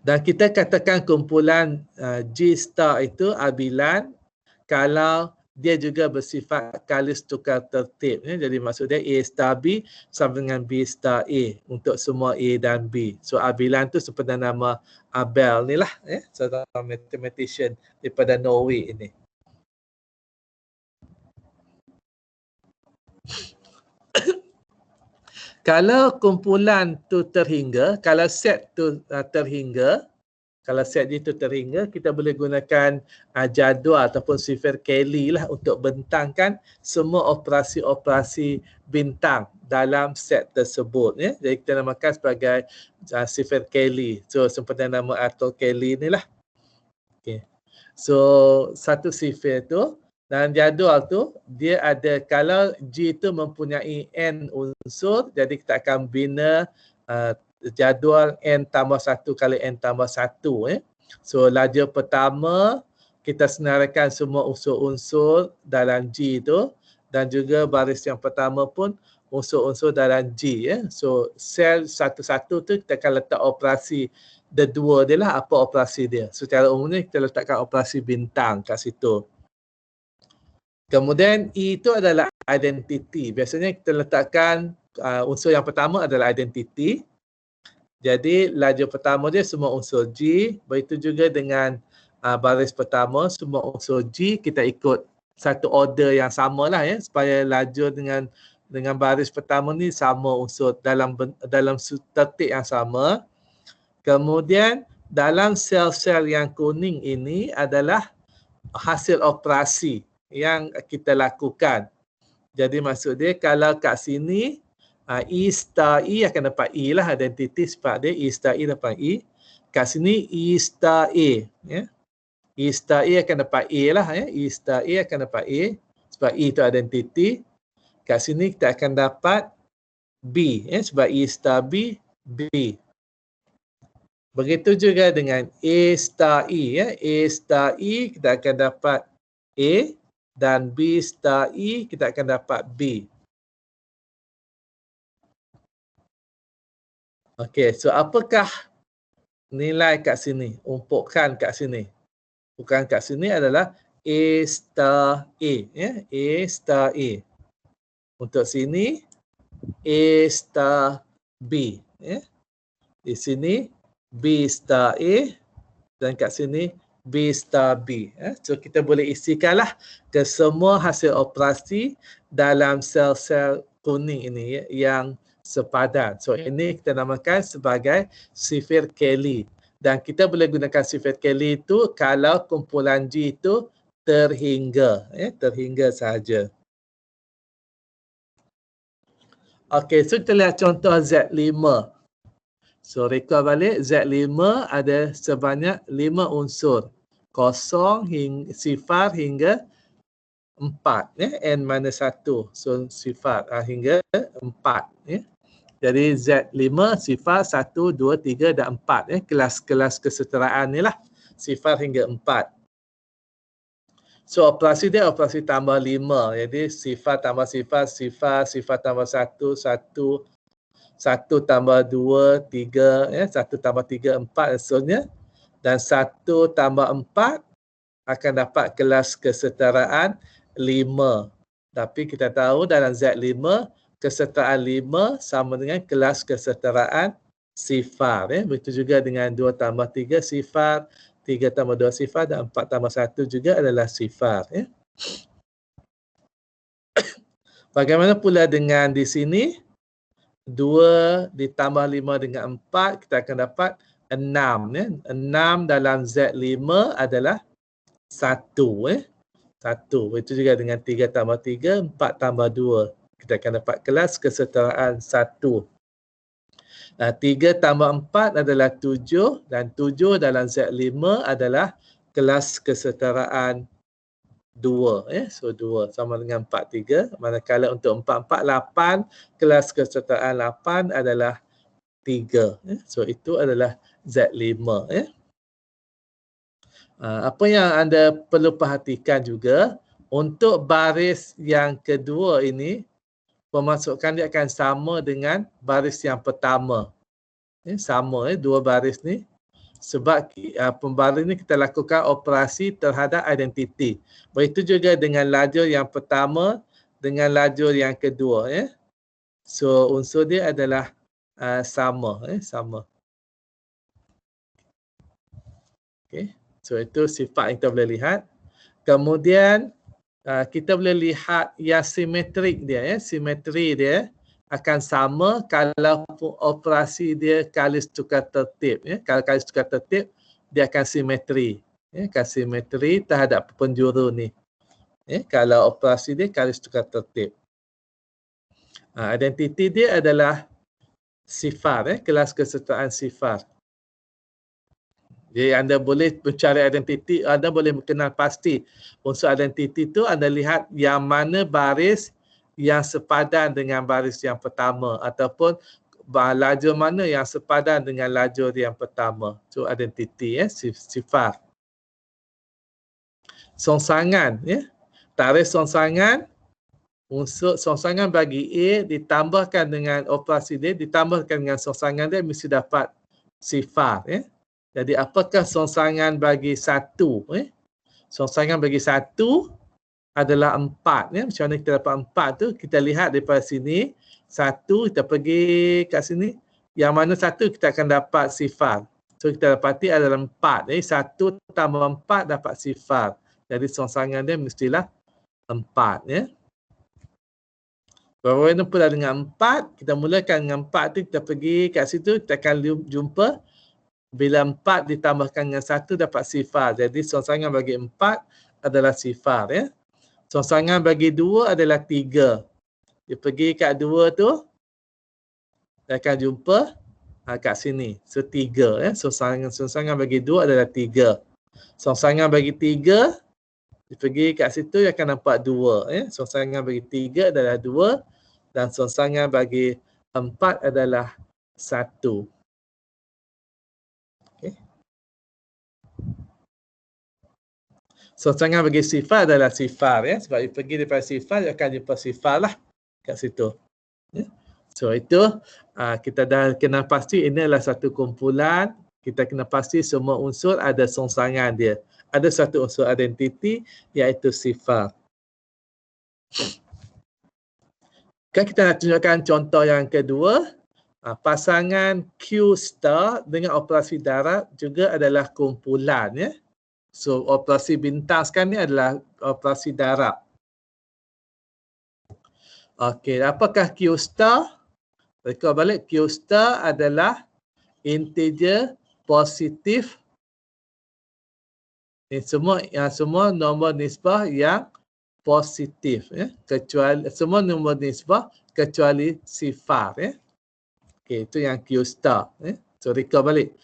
Dan kita katakan kumpulan G star itu abilan kalau dia juga bersifat kalis tukar tertib. Ya. Jadi maksud dia A star B sama dengan B star A untuk semua A dan B. So abilan tu seperti nama Abel ni lah. Ya. Seorang mathematician daripada Norway ini. Kalau kumpulan tu terhingga, kalau set tu terhingga, kalau set itu terhingga, kita boleh gunakan jadual ataupun sifar Cayley lah untuk bentangkan semua operasi-operasi bintang dalam set tersebut. Ya. Jadi kita namakan sebagai sifar Cayley. So seperti nama Arthur Cayley ni lah. Okay. So satu sifar tu dan jadual tu dia ada, kalau G itu mempunyai N unsur, jadi kita akan bina jadual N tambah 1 kali N tambah 1. So lajur pertama kita senaraikan semua unsur-unsur dalam G itu dan juga baris yang pertama pun unsur-unsur dalam G. So sel satu-satu tu kita akan letak operasi D2 dia lah, apa operasi dia. Secara umumnya kita letakkan operasi bintang kat situ. Kemudian E itu adalah identity. Biasanya kita letakkan unsur yang pertama adalah identity. Jadi lajur pertama dia semua unsur G. Begitu juga dengan baris pertama semua unsur G kita ikut satu order yang sama lah ya, supaya lajur dengan baris pertama ni sama unsur dalam tertib yang sama. Kemudian dalam sel-sel yang kuning ini adalah hasil operasi yang kita lakukan. Jadi maksud dia kalau kat sini E star E akan dapat E lah, identiti sebab dia E star E dapat E. Kat sini E star A ya. E star A akan dapat A lah ya. E star A akan dapat A sebab E itu identiti. Kat sini kita akan dapat B ya, sebab E star B, B. Begitu juga dengan A star E ya. A star E kita akan dapat A dan B star E kita akan dapat B. Okey, so apakah nilai kat sini? Umpukan kat sini. Bukan kat sini adalah A star A ya. A star A. Untuk sini A star B ya. Di sini B star A dan kat sini B star B. So kita boleh isikanlah ke semua hasil operasi dalam sel-sel kuning ini yang sepadan. So ini kita namakan sebagai sifir Kelly. Dan kita boleh gunakan sifir Kelly itu kalau kumpulan G itu terhingga. Terhingga sahaja. Okey, so kita lihat contoh Z5. So reka balik, Z5 ada sebanyak 5 unsur. 0 hingga sifar hingga 4 ya, n-1. So sifar hingga 4 ya. Jadi Z5 sifar 1 2 3 dan 4 ya, kelas-kelas kesetaraan ni lah. Sifar hingga 4. So operasi dia operasi tambah 5. Jadi sifar tambah sifar, sifar tambah 1, 1 tambah 2, 3, ya, 1 tambah 3, 4 maksudnya. Dan 1 tambah 4 akan dapat kelas kesetaraan 5. Tapi kita tahu dalam Z5, kesetaraan 5 sama dengan kelas kesetaraan sifar. Ya. Begitu juga dengan 2 tambah 3 sifar, 3 tambah 2 sifar dan 4 tambah 1 juga adalah sifar. Ya. Bagaimana pula dengan di sini? 2 ditambah 5 dengan 4, kita akan dapat 6. Ya. 6 dalam Z5 adalah 1. 1. Begitu juga dengan 3 tambah 3, 4 tambah 2. Kita akan dapat kelas kesetaraan 1. 3 tambah 4 adalah 7 dan 7 dalam Z5 adalah kelas kesetaraan 2. So 2 sama dengan 4, 3. Manakala untuk 4, 4, 8, kelas kesetaraan 8 adalah 3. So itu adalah Z5. Apa yang anda perlu perhatikan juga, untuk baris yang kedua ini, pemasukan dia akan sama dengan baris yang pertama. Sama dua baris ni. Sebab pembaris ni kita lakukan operasi terhadap identiti. Begitu juga dengan lajur yang pertama dengan lajur yang kedua. So unsur dia adalah sama. Sama. Okay. So itu sifat yang kita boleh lihat. Kemudian kita boleh lihat yang simetrik dia. Simetri dia akan sama kalau operasi dia kalis tukar tertib. Kalau kalis tukar tertib, dia akan simetri. Akan simetri terhadap penjuru ni. Kalau operasi dia kalis tukar tertib. Identiti dia adalah sifar. Kelas kesetaraan sifar. Jadi anda boleh mencari identiti, anda boleh kenal pasti unsur identiti itu anda lihat yang mana baris yang sepadan dengan baris yang pertama ataupun lajur mana yang sepadan dengan lajur yang pertama. So identiti sifar. Songsangan tarikh songsangan, unsur songsangan bagi A ditambahkan dengan operasi dia, ditambahkan dengan songsangan dia mesti dapat sifar. Jadi apakah songsangan bagi 1? Songsangan bagi 1 adalah 4. Ya. Macam mana kita dapat 4 tu? Kita lihat daripada sini. 1 kita pergi kat sini. Yang mana 1 kita akan dapat sifar. So kita dapati adalah 4. Jadi 1 tambah 4 dapat sifar. Jadi songsangan dia mestilah 4. Ya. Berapa pula dengan 4, kita mulakan dengan 4 tu, kita pergi kat situ, kita akan jumpa bila 4 ditambahkan dengan 1 dapat sifar. Jadi songsangan bagi 4 adalah sifar. Ya. Songsangan bagi 2 adalah 3. Dia pergi kat 2 tu, dia akan jumpa kat sini. So 3. Ya. Songsangan bagi 2 adalah 3. Songsangan bagi 3, dia pergi kat situ, dia akan nampak 2. Ya. Songsangan bagi 3 adalah 2. Dan songsangan bagi 4 adalah 1. Okay. Songsangan bagi sifar adalah sifar. Ya. Sebab dia pergi daripada sifar, dia akan jumpa sifar lah kat situ. Ya. So itu kita dah kena pasti ini adalah satu kumpulan. Kita kena pasti semua unsur ada songsangan dia. Ada satu unsur identiti iaitu sifar. Kan kita nak tunjukkan contoh yang kedua. Pasangan Q star dengan operasi darat juga adalah kumpulan. Ya. So operasi bintang sekarang ni adalah operasi darat. Okey, apakah Q star? Rekod balik, Q star adalah integer positif. Ini semua nombor nisbah yang positif. Ya. Kecuali semua nombor nisbah kecuali sifar. Ya. Okey, itu yang Q star. Ya. So rekod balik.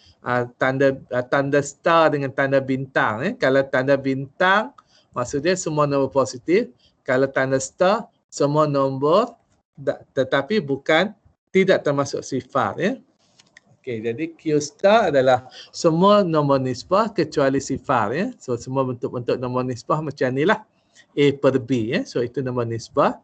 Tanda star dengan tanda bintang. Ya. Kalau tanda bintang, maksudnya semua nombor positif. Kalau tanda star, semua nombor tetapi tidak termasuk sifar. Ya. Okey, jadi Q star adalah semua nombor nisbah kecuali sifar. Ya. So semua bentuk-bentuk nombor nisbah macam ni lah. A per B. Ya. So itu nombor nisbah.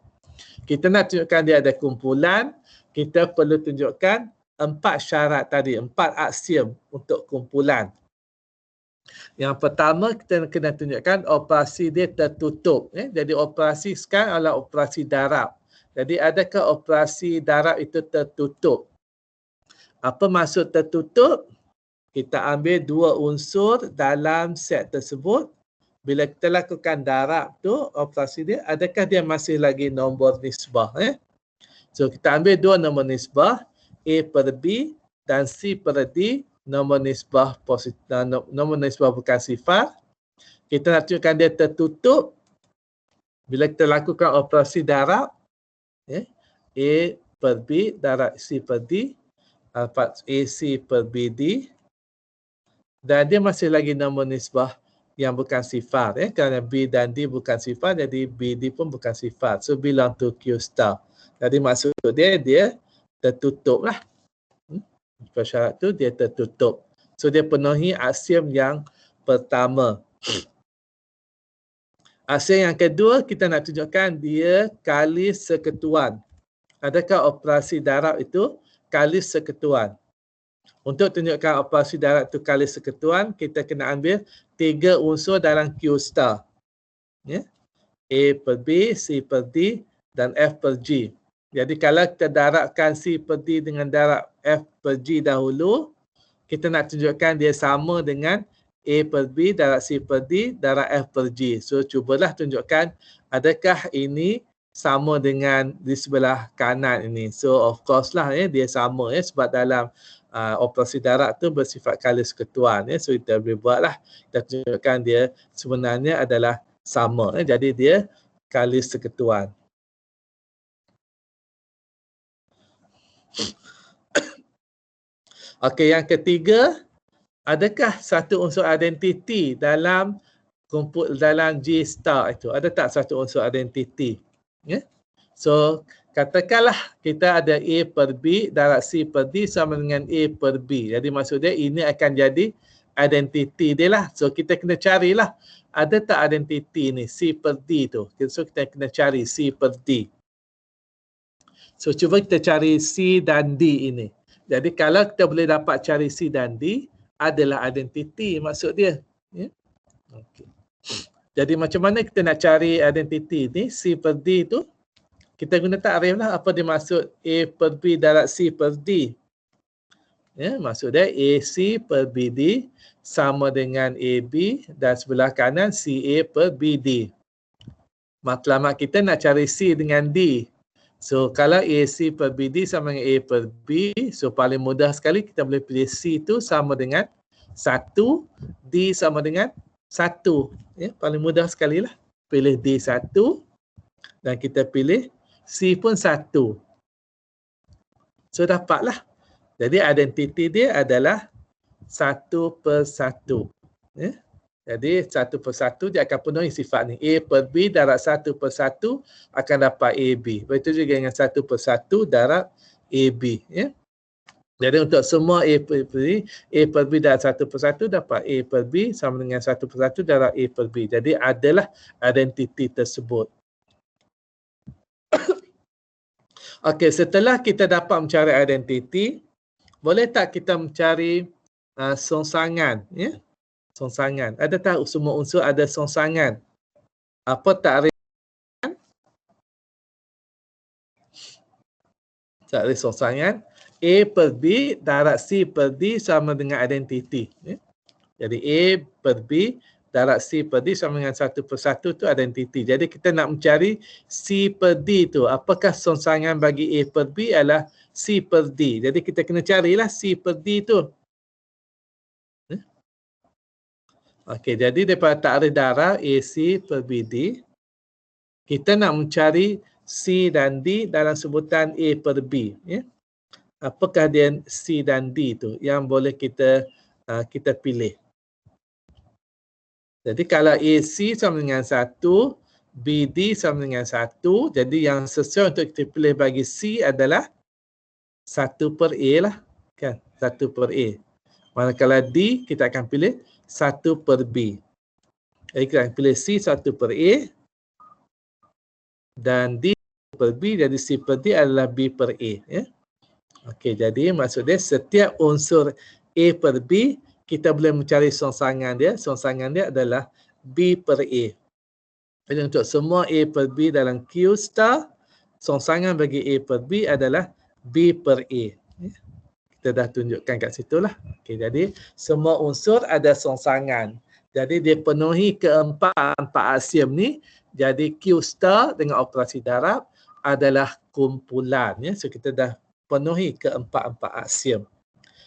Kita nak tunjukkan dia ada kumpulan. Kita perlu tunjukkan 4 syarat tadi. 4 aksiom untuk kumpulan. Yang pertama kita kena tunjukkan operasi dia tertutup. Ya. Jadi operasi sekarang adalah operasi darab. Jadi adakah operasi darab itu tertutup? Apa maksud tertutup? Kita ambil 2 unsur dalam set tersebut. Bila kita lakukan darab tu, operasi dia, adakah dia masih lagi nombor nisbah? So kita ambil 2 nombor nisbah, A per B dan C per D, nombor nisbah positif, nombor nisbah bukan sifar. Kita nak tunjukkan dia tertutup bila kita lakukan operasi darab. A per B darab C per D, dapat AC per BD. Dan dia masih lagi nombor nisbah yang bukan sifar. Kerana B dan D bukan sifar, jadi BD pun bukan sifar. So belong to Q star. Jadi maksud dia tertutup lah. Persyarat tu dia tertutup. So dia penuhi aksiom yang pertama. Aksiom yang kedua, kita nak tunjukkan dia kali seketuan. Adakah operasi darab itu kali seketuan? Untuk tunjukkan operasi darab itu kali seketuan, kita kena ambil 3 unsur dalam Q star. Ya? A per B, C per D dan F per G. Jadi kalau kita darabkan C per D dengan darab F per G dahulu, kita nak tunjukkan dia sama dengan A per B darab C per D darab F per G. So cubalah tunjukkan adakah ini sama dengan di sebelah kanan ini. So of course lah dia sama sebab dalam operasi darab tu bersifat kali seketuan. So kita boleh buatlah. Kita tunjukkan dia sebenarnya adalah sama. Jadi dia kali seketuan. Okey, yang ketiga, adakah satu unsur identiti dalam G star itu? Ada tak satu unsur identiti? So katakanlah kita ada A per B darab C per D sama dengan A per B. Jadi maksud dia ini akan jadi identiti dia lah. So kita kena carilah ada tak identiti ni C per D tu. So kita kena cari C per D. So cuba kita cari C dan D ini. Jadi kalau kita boleh dapat cari C dan D adalah identiti maksud dia. Okay. Jadi macam mana kita nak cari identiti ni, C per D tu? Kita guna takrif lah apa dia maksud A per B darab C per D. Ya, maksud dia AC per BD sama dengan AB dan sebelah kanan CA per BD. Matlamat kita nak cari C dengan D. So kalau AC per BD sama dengan A per B, so paling mudah sekali kita boleh pilih C tu sama dengan 1, D sama dengan 1. Ya, paling mudah sekali lah. Pilih D 1 dan kita pilih C pun 1. So dapatlah. Jadi identiti dia adalah 1 per 1. Ya. Jadi 1 per 1 dia akan penuhi sifat ni. A per B darab 1 per 1 akan dapat AB. Begitu juga dengan 1 per 1 darab AB. Ya. Jadi untuk semua A per B darab 1 per 1 dapat A per B sama dengan 1 per 1 darab A per B. Jadi adalah identiti tersebut. Okey, setelah kita dapat mencari identiti, boleh tak kita mencari songsangan? Ya? Songsangan. Ada tak semua unsur ada songsangan? Apa takrif? Takrif songsangan. A per B darab C per D sama dengan identiti. Ya? Jadi A per B darab C per D sama dengan 1 per 1 tu identiti. Jadi kita nak mencari C per D tu. Apakah songsangan bagi A per B adalah C per D. Jadi kita kena carilah C per D tu. Okey, jadi daripada takrif darab AC per BD, kita nak mencari C dan D dalam sebutan A per B. Ya? Apakah dia C dan D tu yang boleh kita pilih. Jadi kalau AC sama dengan 1, BD sama dengan 1, jadi yang sesuai untuk kita pilih bagi C adalah 1 per A lah. Kan? 1 per A. Manakala D, kita akan pilih 1 per B. Jadi kita akan pilih C 1 per A dan D per B, jadi C per D adalah B per A. Ya? Okey, jadi maksud dia setiap unsur A per B, kita boleh mencari songsangan dia. Songsangan dia adalah B per A. Jadi untuk semua A per B dalam Q star, songsangan bagi A per B adalah B per A. Ya? Kita dah tunjukkan kat situ lah. Okey, jadi semua unsur ada songsangan. Jadi dia penuhi keempat aksiom ni. Jadi Q star dengan operasi darab adalah kumpulan. Ya? So kita dah penuhi keempat aksiom.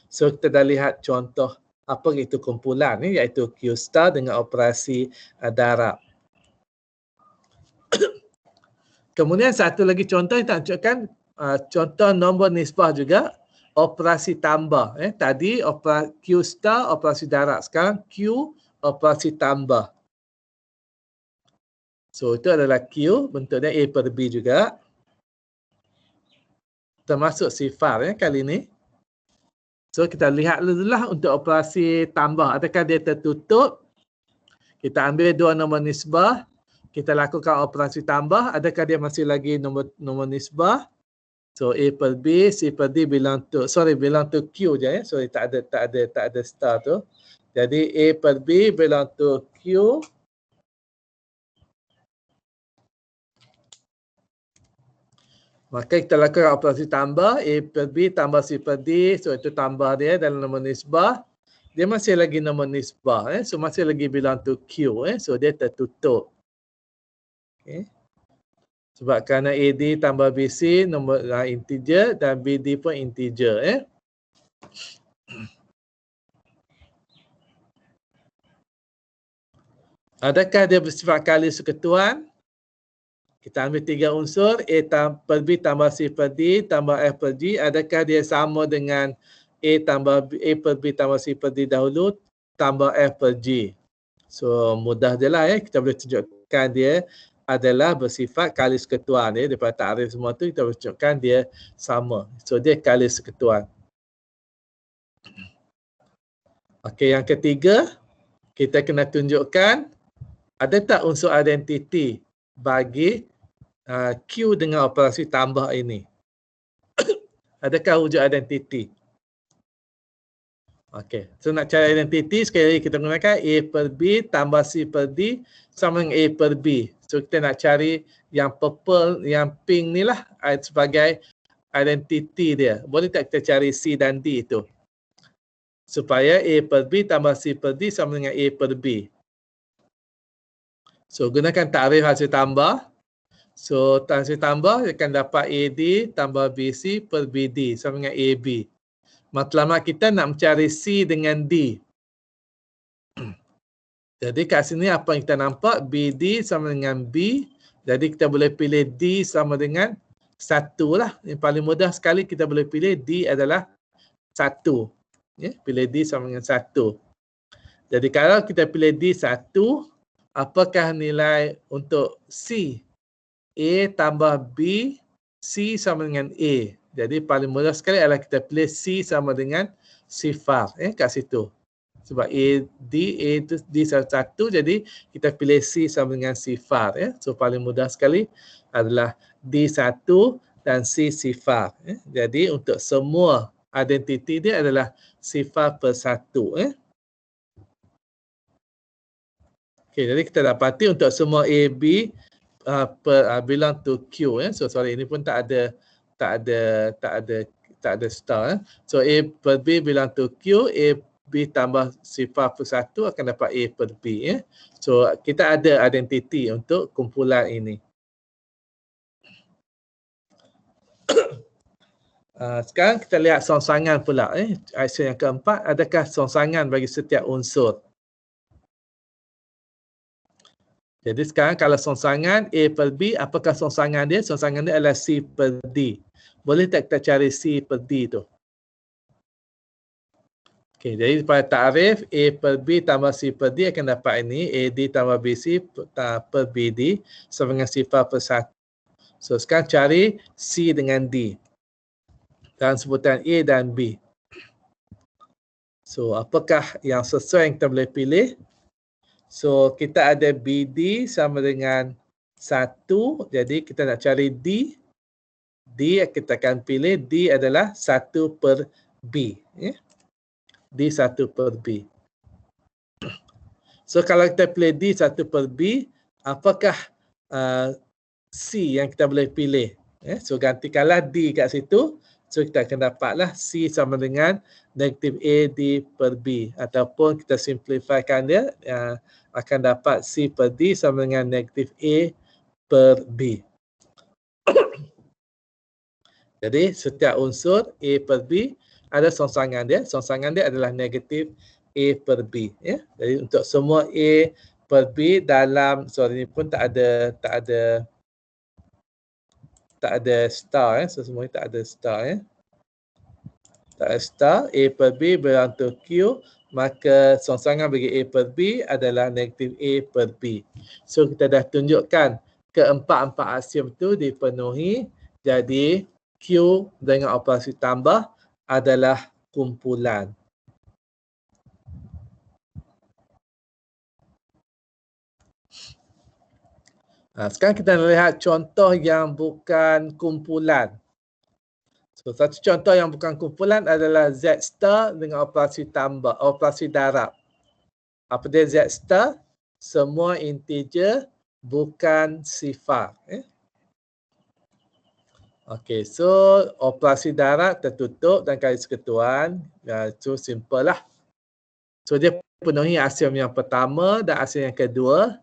So kita dah lihat contoh apa itu kumpulan ni, iaitu Q star dengan operasi darab. Kemudian satu lagi contoh yang tak tunjukkan, contoh nombor nisbah juga. Operasi tambah. Tadi Q star operasi darab. Sekarang Q operasi tambah. So itu adalah Q. Bentuknya A per B juga. Termasuk sifar kali ini. So kita lihat dulu lah untuk operasi tambah. Adakah dia tertutup? Kita ambil dua nombor nisbah. Kita lakukan operasi tambah. Adakah dia masih lagi nombor nisbah? So A per B, C per D belong to Q je ya. Sorry, tak ada star tu. Jadi A per B belong to Q. Maka kita lakukan operasi tambah A per B tambah C per D. So itu tambah dia dalam nombor nisbah. Dia masih lagi nombor nisbah. So masih lagi belong to Q. So dia tertutup. Okay. Sebab kerana AD tambah BC nombor integer dan BD pun integer. Adakah dia bersifat kali sekutuan? Kita ambil tiga unsur A per B tambah C per D tambah F per G. Adakah dia sama dengan A per B tambah C per D dahulu tambah F per G? So mudah je lah kita boleh tunjukkan dia adalah bersifat kali sekutuan. Daripada takrif semua tu kita boleh tunjukkan dia sama. So dia kali sekutuan. Okey, yang ketiga, kita kena tunjukkan ada tak unsur identiti bagi Q dengan operasi tambah ini. Adakah wujud identiti? Okey, so nak cari identiti sekali lagi kita gunakan A per B tambah C per D sama dengan A per B. So kita nak cari yang purple, yang pink ni lah sebagai identiti dia. Boleh tak kita cari C dan D itu? Supaya A per B tambah C per D sama dengan A per B. So gunakan takrif hasil tambah. So hasil tambah akan dapat AD tambah BC per BD sama dengan AB. Matlamat kita nak mencari C dengan D. Jadi kat sini apa yang kita nampak, BD sama dengan B. Jadi kita boleh pilih D sama dengan 1 lah. Yang paling mudah sekali kita boleh pilih D adalah 1. Ya, pilih D sama dengan 1. Jadi kalau kita pilih D 1, apakah nilai untuk C? A tambah B, C sama dengan A. Jadi paling mudah sekali adalah kita pilih C sama dengan sifar kat situ. Sebab D itu D satu, jadi kita pilih C sama dengan sifar. So paling mudah sekali adalah D1 dan C sifar. Jadi untuk semua identiti dia adalah sifar per 1. Okay, jadi kita dapati untuk semua A, B belong to Q. So sorry, ini pun tak ada star. So A per B belong to Q, A B tambah sifar per 1 akan dapat A per B. So kita ada identiti untuk kumpulan ini. Sekarang kita lihat songsangan pula. Action yang keempat, adakah songsangan bagi setiap unsur? Jadi sekarang kalau songsangan A per B, apakah songsangan dia? Songsangan dia adalah C per D. Boleh tak kita cari C per D tu? Okay, jadi pada takrif A per B tambah C per D akan dapat ini AD tambah BC per BD sama dengan sifar per 1. So sekarang cari C dengan D dalam sebutan A dan B. So apakah yang sesuai yang kita boleh pilih? So kita ada BD sama dengan 1, jadi kita nak cari D. D kita akan pilih D adalah 1 per B. D 1 per B. So kalau kita pilih D 1 per B, apakah C yang kita boleh pilih? So gantikanlah D kat situ. So kita akan dapatlah C sama dengan negatif AD per B. Ataupun kita simplifykan dia, akan dapat C per D sama dengan negatif A per B. Jadi setiap unsur A per B ada songsangan dia. Songsangan dia adalah negatif A per B. Jadi untuk semua A per B dalam, sorry ni pun tak ada star. So semua tak ada star. Tak ada star. A per B belong to Q. Maka songsangan bagi A per B adalah negatif A per B. So kita dah tunjukkan keempat-empat aksiom itu dipenuhi. Jadi Q dengan operasi tambah adalah kumpulan. Sekarang kita lihat contoh yang bukan kumpulan. So, satu contoh yang bukan kumpulan adalah Z star dengan operasi tambah, operasi darab. Apa dia Z star? Semua integer bukan sifar. Okey, so operasi darab tertutup dan garis ketuan. So simple lah. So dia penuhi aksiom yang pertama dan aksiom yang kedua.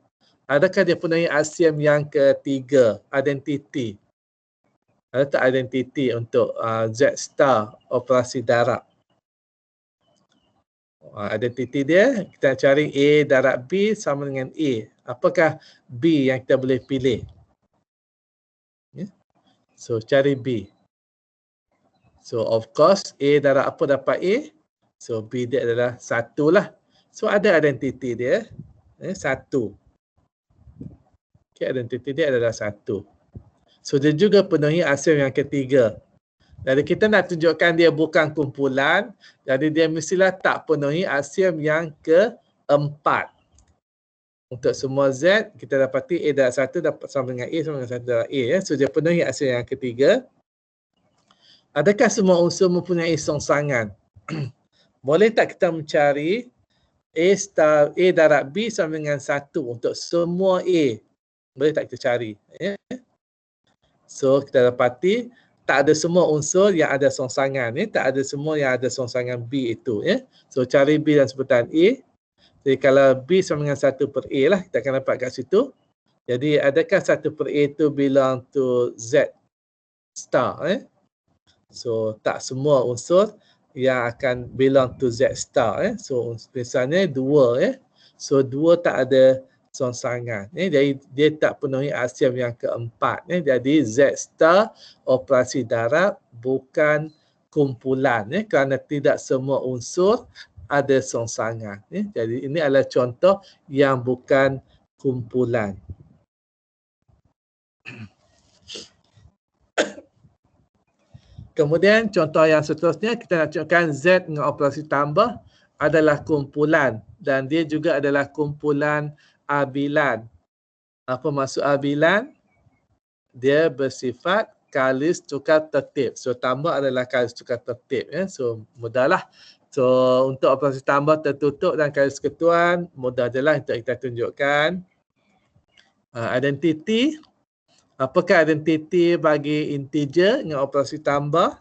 Adakah dia penuhi aksiom yang ketiga, identiti? Ada tak identiti untuk Z star operasi darab? Identiti dia, kita cari A darab B sama dengan A. Apakah B yang kita boleh pilih? So cari B. So of course A darab apa dapat A? So B dia adalah 1 lah. So ada identiti dia 1. Okay, identiti dia adalah 1. So dia juga penuhi aksiom yang ketiga. Jadi kita nak tunjukkan dia bukan kumpulan, jadi dia mestilah tak penuhi aksiom yang keempat. Untuk semua Z, kita dapati A darab 1 dapat sama dengan A sama dengan 1 darab A. So dia penuhi aksiom yang ketiga. Adakah semua unsur mempunyai songsangan? Boleh tak kita mencari A darab B sama dengan 1 untuk semua A? Boleh tak kita cari? So, kita dapati tak ada semua unsur yang ada songsangan. Tak ada semua yang ada songsangan B itu. So, cari B dan sebutan A. Jadi, kalau B sama dengan 1 per A lah, kita akan dapat kat situ. Jadi, adakah 1 per A itu belong to Z star? So, tak semua unsur yang akan belong to Z star. So, misalnya 2. So, 2 tak ada songsangan. Jadi, dia tak penuhi aksiom yang keempat. Jadi, Z star operasi darab bukan kumpulan. Kerana tidak semua unsur ada songsangan. Jadi, ini adalah contoh yang bukan kumpulan. Kemudian contoh yang seterusnya kita nak tunjukkan Z dengan operasi tambah adalah kumpulan dan dia juga adalah kumpulan abilan. Apa maksud abilan? Dia bersifat kalis tukar tertib. So tambah adalah kalis tukar tertib. So mudahlah. So untuk operasi tambah tertutup dan kalis ketuan mudah je lah untuk kita tunjukkan. Identiti. Apakah identiti bagi integer dengan operasi tambah?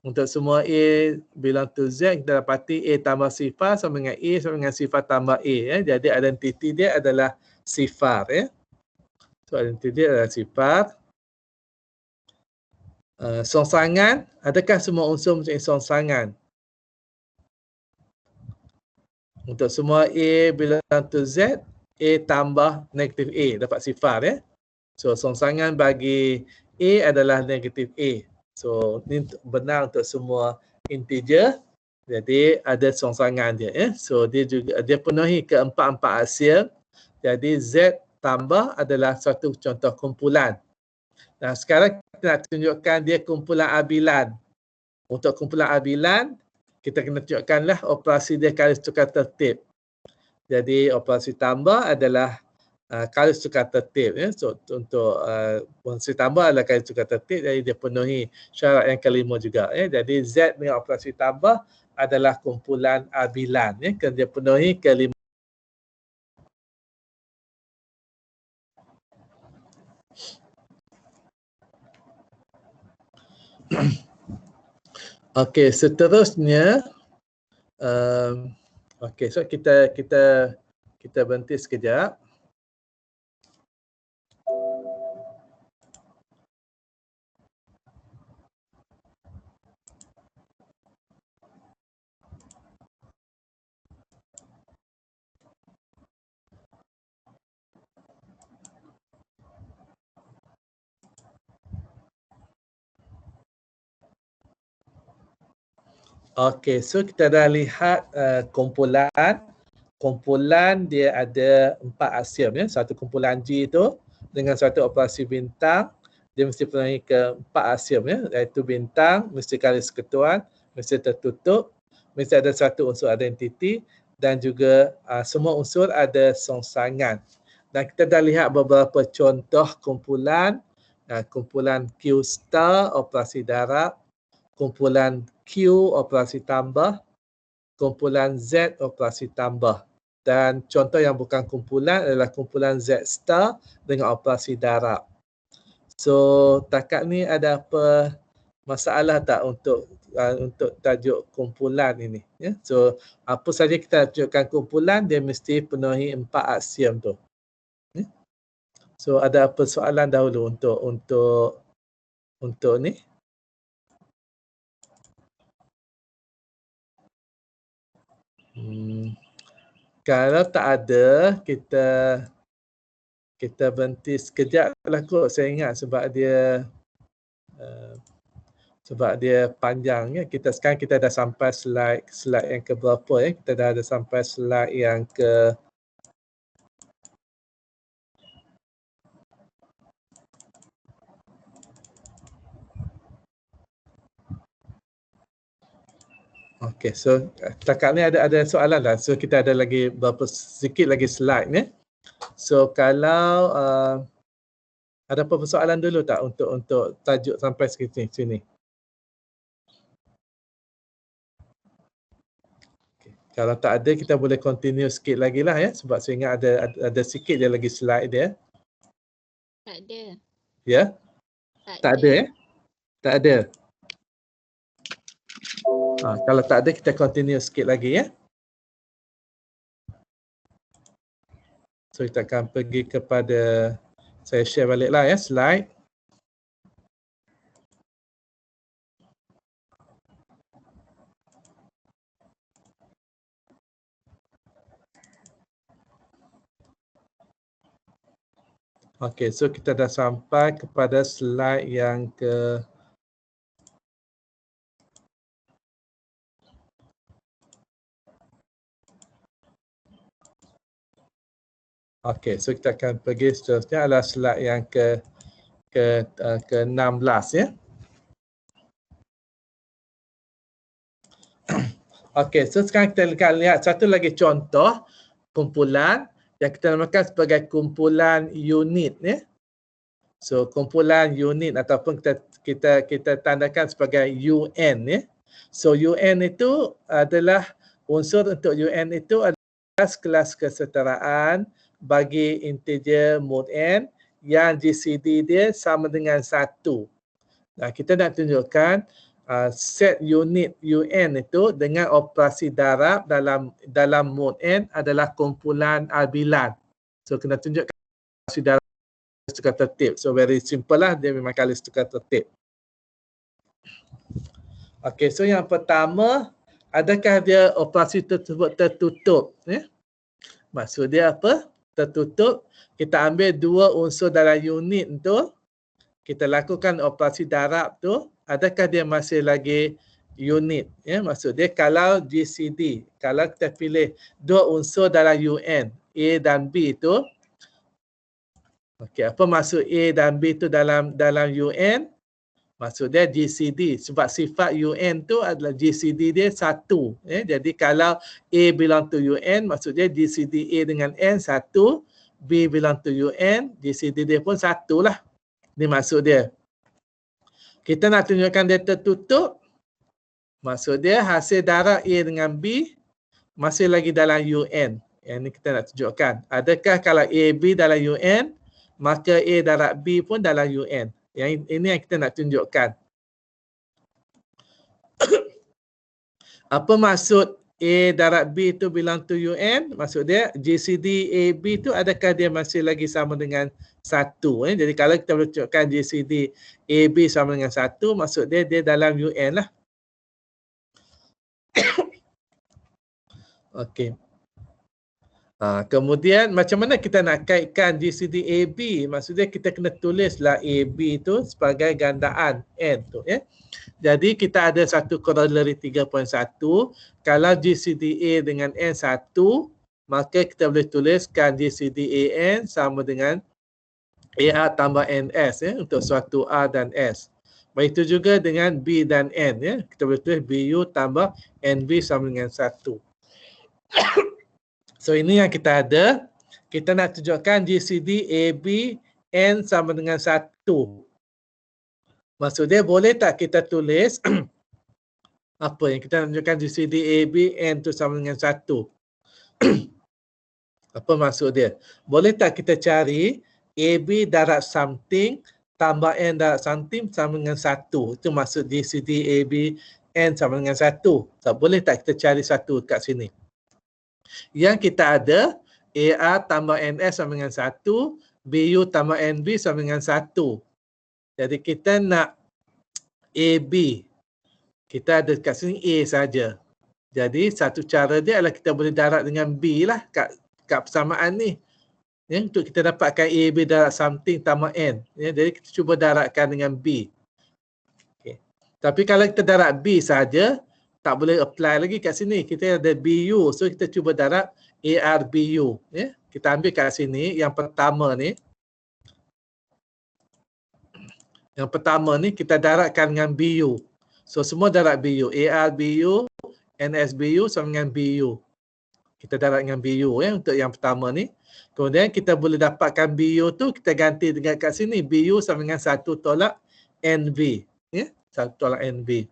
Untuk semua A belong to Z, kita dapati A tambah sifar sama dengan A sama dengan sifar tambah A. Jadi identiti dia adalah sifar. So identiti dia adalah sifar. Songsangan, adakah semua unsur mempunyai songsangan? Untuk semua A belong to Z, A tambah negatif A, dapat sifar. So songsangan bagi A adalah negatif A. So ini benar untuk semua integer. Jadi ada songsangan dia. So dia juga dia penuhi keempat-empat aksiom. Jadi Z tambah adalah satu contoh kumpulan. Nah sekarang kita nak tunjukkan dia kumpulan abilan. Untuk kumpulan abilan, kita kena tunjukkanlah operasi dia kalis tukar tertib. Jadi operasi tambah adalah kalis tukar tertib. So untuk operasi tambah adalah kalis tukar tertib, jadi dia penuhi syarat yang kelima juga. Jadi Z dengan operasi tambah adalah kumpulan abilan. Kerana dia penuhi kelima. Okey, seterusnya okey, so kita berhenti sekejap. Okey, so kita dah lihat kumpulan. Kumpulan dia ada 4 aksiom. Satu kumpulan G itu dengan satu operasi bintang, dia mesti penuhi ke-4 aksiom. Iaitu bintang, mesti kalis ketuan, mesti tertutup, mesti ada satu unsur identiti dan juga semua unsur ada songsangan. Dan kita dah lihat beberapa contoh kumpulan. Kumpulan Q star operasi darab, kumpulan Q operasi tambah, kumpulan Z operasi tambah. Dan contoh yang bukan kumpulan adalah kumpulan Z star dengan operasi darab. So takat ni ada apa masalah tak untuk tajuk kumpulan ini? So apa saja kita tunjukkan kumpulan, dia mesti penuhi 4 aksiom tu. So ada apa soalan dahulu untuk ni? Kalau tak ada, kita berhenti sekejap lah kot, saya ingat sebab dia panjang. Sekarang kita dah sampai slide yang ke berapa? Kita dah ada sampai slide yang ke okey, so setakat ni ada soalan lah. So kita ada lagi sikit lagi slide ni. So kalau ada apa persoalan dulu tak untuk tajuk sampai sini? Kalau tak ada, kita boleh continue sikit lagi lah ya. Sebab saya ingat ada sikit je lagi slide dia. Tak ada. Ya? Tak ada ya? Tak ada. Kalau tak ada, kita continue sikit lagi ya. So kita akan pergi kepada, saya share baliklah ya slide. Okey, so kita dah sampai kepada slide yang ke Okey, so kita akan pergi seterusnya adalah slide yang ke-16 ya. Okey, so sekarang kita akan lihat satu lagi contoh kumpulan yang kita namakan sebagai kumpulan unit ya. So kumpulan unit ataupun kita tandakan sebagai UN ya. So UN itu adalah unsur untuk UN itu adalah kelas kesetaraan bagi integer mod n yang GCD dia sama dengan 1. Nah, kita nak tunjukkan set unit UN itu dengan operasi darab dalam mod n adalah kumpulan bilan. So kena tunjukkan operasi darab tukar tertib. So very simple lah, dia memang kali tukar tertib. Okey, so yang pertama, adakah dia operasi tersebut tertutup? Maksud dia apa? Tertutup. Kita ambil dua unsur dalam unit tu, kita lakukan operasi darab tu, adakah dia masih lagi unit? Maksud dia kalau GCD, kalau kita pilih dua unsur dalam UN, A dan B tu, okey, apa maksud A dan B tu dalam UN? Maksud dia GCD. Sebab sifat UN tu adalah GCD dia 1. Jadi kalau A belong to UN, maksud dia GCD A dengan N 1. B belong to UN, GCD dia pun 1 lah. Ini maksud dia. Kita nak tunjukkan dia tertutup. Maksud dia hasil darab A dengan B masih lagi dalam UN. Yang ini kita nak tunjukkan. Adakah kalau A, B dalam UN, maka A darab B pun dalam UN. Yang ini yang kita nak tunjukkan. Apa maksud A darab B tu belong to UN? Maksud dia GCD AB tu adakah dia masih lagi sama dengan 1? Jadi kalau kita boleh tunjukkan GCD AB sama dengan 1, maksud dia dalam UN lah. Okey. Kemudian macam mana kita nak kaitkan GCD AB? Maksudnya kita kena tulislah AB tu sebagai gandaan N tu ya. Jadi kita ada satu corollary 3.1. Kalau GCD A dengan N 1, maka kita boleh tuliskan GCD AN sama dengan AR tambah NS ya, untuk suatu A dan S. Begitu juga dengan B dan N ya. Kita boleh tulis BU tambah NB sama dengan 1. So ini yang kita ada. Kita nak tunjukkan GCD AB N sama dengan 1. Maksudnya boleh tak kita tulis apa yang kita nak tunjukkan GCD AB N tu sama dengan 1. Apa maksud dia? Boleh tak kita cari AB darab something tambah N darab something sama dengan 1. Itu maksud GCD AB N sama dengan 1. So, boleh tak kita cari satu kat sini? Yang kita ada AR tambah NS sama dengan 1, BU tambah NB sama dengan 1. Jadi kita nak AB. Kita ada kat sini A saja. Jadi satu cara dia adalah kita boleh darab dengan B lah kat persamaan ni. Untuk kita dapatkan AB darab something tambah N. Jadi kita cuba darabkan dengan B. Okay. Tapi kalau kita darab B saja, tak boleh apply lagi kat sini. Kita ada BU. So kita cuba darab ARBU. Kita ambil kat sini yang pertama ni. Yang pertama ni kita darabkan dengan BU. So semua darab BU. ARBU, NSBU sama dengan BU. Kita darab dengan BU untuk yang pertama ni. Kemudian kita boleh dapatkan BU tu, kita ganti dengan kat sini. BU sama dengan 1 tolak NB. 1 tolak NB.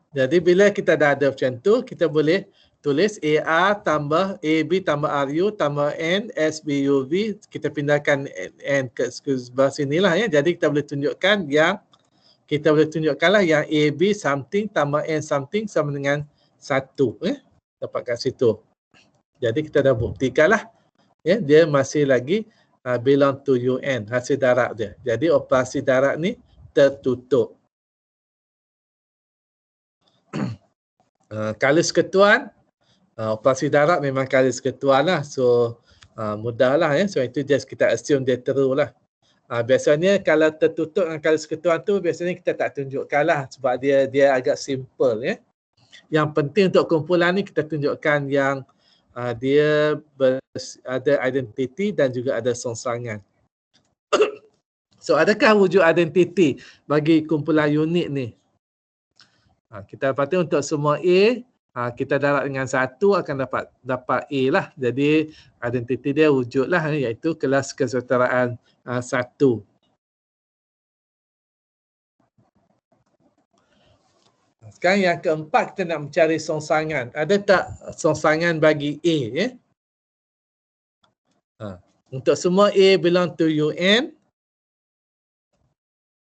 Jadi bila kita dah ada macam tu, kita boleh tulis AR tambah AB tambah RU tambah N SBUV. Kita pindahkan N ke sebelah sini lah ya. Jadi kita boleh tunjukkan yang yang AB something tambah N something sama dengan 1. Dapat kat situ. Jadi kita dah buktikan lah. Ya, dia masih lagi belong to UN, hasil darab dia. Jadi operasi darab ni tertutup. Kali seketuan, operasi darab memang kali seketuan lah. So, mudah lah ya. So, itu just kita assume dia true lah. Biasanya kalau tertutup dengan kali seketuan tu, biasanya kita tak tunjukkan lah. Sebab dia agak simple ya. Yang penting untuk kumpulan ni kita tunjukkan yang dia ada identiti dan juga ada songsangan. So, adakah wujud identiti bagi kumpulan unit ni? Kita dapati untuk semua A, kita darab dengan 1 akan dapat A lah. Jadi identiti dia wujud lah, iaitu kelas kesetaraan 1. Sekarang yang keempat, kita nak mencari songsangan. Ada tak songsangan bagi A? Ya? Untuk semua A belong to UN,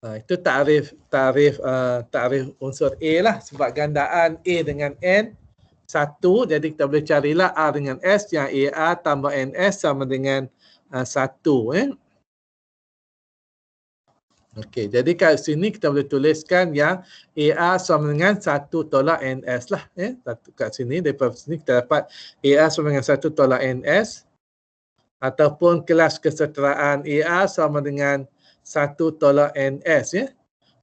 itu takrif unsur A lah, sebab gandaan A dengan N 1, jadi kita boleh carilah R dengan S yang AR tambah NS sama dengan 1. Okey, jadi kat sini kita boleh tuliskan yang AR sama dengan 1 tolak NS lah. Kat sini, daripada sini kita dapat AR sama dengan 1 tolak NS, ataupun kelas kesetaraan AR sama dengan 1 tolak NS ya.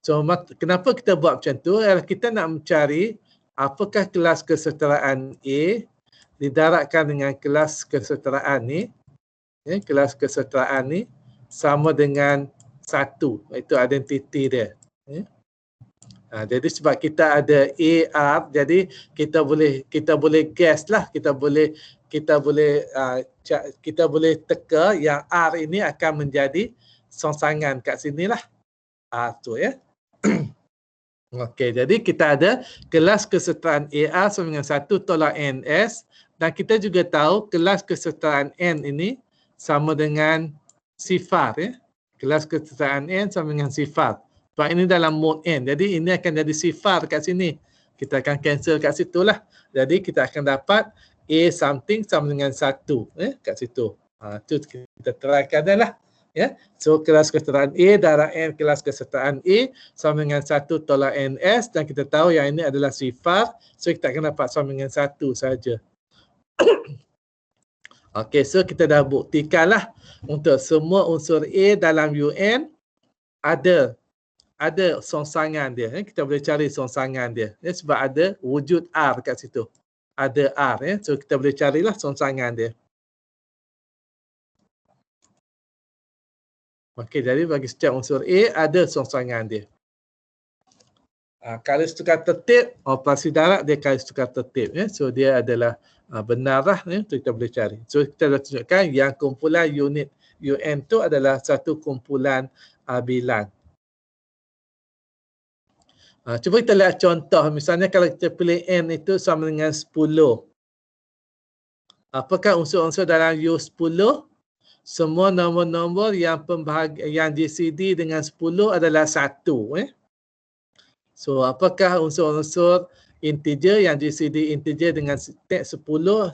So kenapa kita buat macam tu? Kita nak mencari apakah kelas kesetaraan A didarabkan dengan kelas kesetaraan ni. Ya, kelas kesetaraan ni sama dengan 1. Itu identiti dia. Ya. Jadi sebab kita ada AR, jadi kita boleh guess lah, kita boleh teka yang R ini akan menjadi songsangan kat sini lah. Tu ya. Okey, jadi kita ada kelas kesetaraan AR sama dengan 1 tolak NS, dan kita juga tahu kelas kesetaraan N ini sama dengan sifar ya. Kelas kesetaraan N sama dengan sifar. Sebab ini dalam mode N. Jadi ini akan jadi sifar kat sini. Kita akan cancel kat situ lah. Jadi kita akan dapat A something sama dengan 1 kat situ. Tu kita trykan dah lah. Ya, so kelas kesetaraan A darab N kelas kesetaraan A sama dengan 1 tolak NS, dan kita tahu yang ini adalah sifar, so kita akan dapat sama dengan 1 saja. Okey, so kita dah buktikan lah untuk semua unsur A dalam UN ada songsangan dia. Kita boleh cari songsangan dia sebab ada wujud R kat situ. Ada R so kita boleh carilah songsangan dia. Okey, jadi bagi setiap unsur A ada songsangan dia. Kalis tukar tertib, operasi darab dia kalis tukar tertib. So dia adalah benar lah, tu kita boleh cari. So kita dah tunjukkan yang kumpulan unit UN tu adalah satu kumpulan bilan. Cuba kita lihat contoh. Misalnya kalau kita pilih N itu sama dengan 10. Apakah unsur-unsur dalam U10? Semua nombor-nombor yang GCD dengan 10 adalah 1. So apakah unsur-unsur integer yang GCD integer dengan tag 10? 1.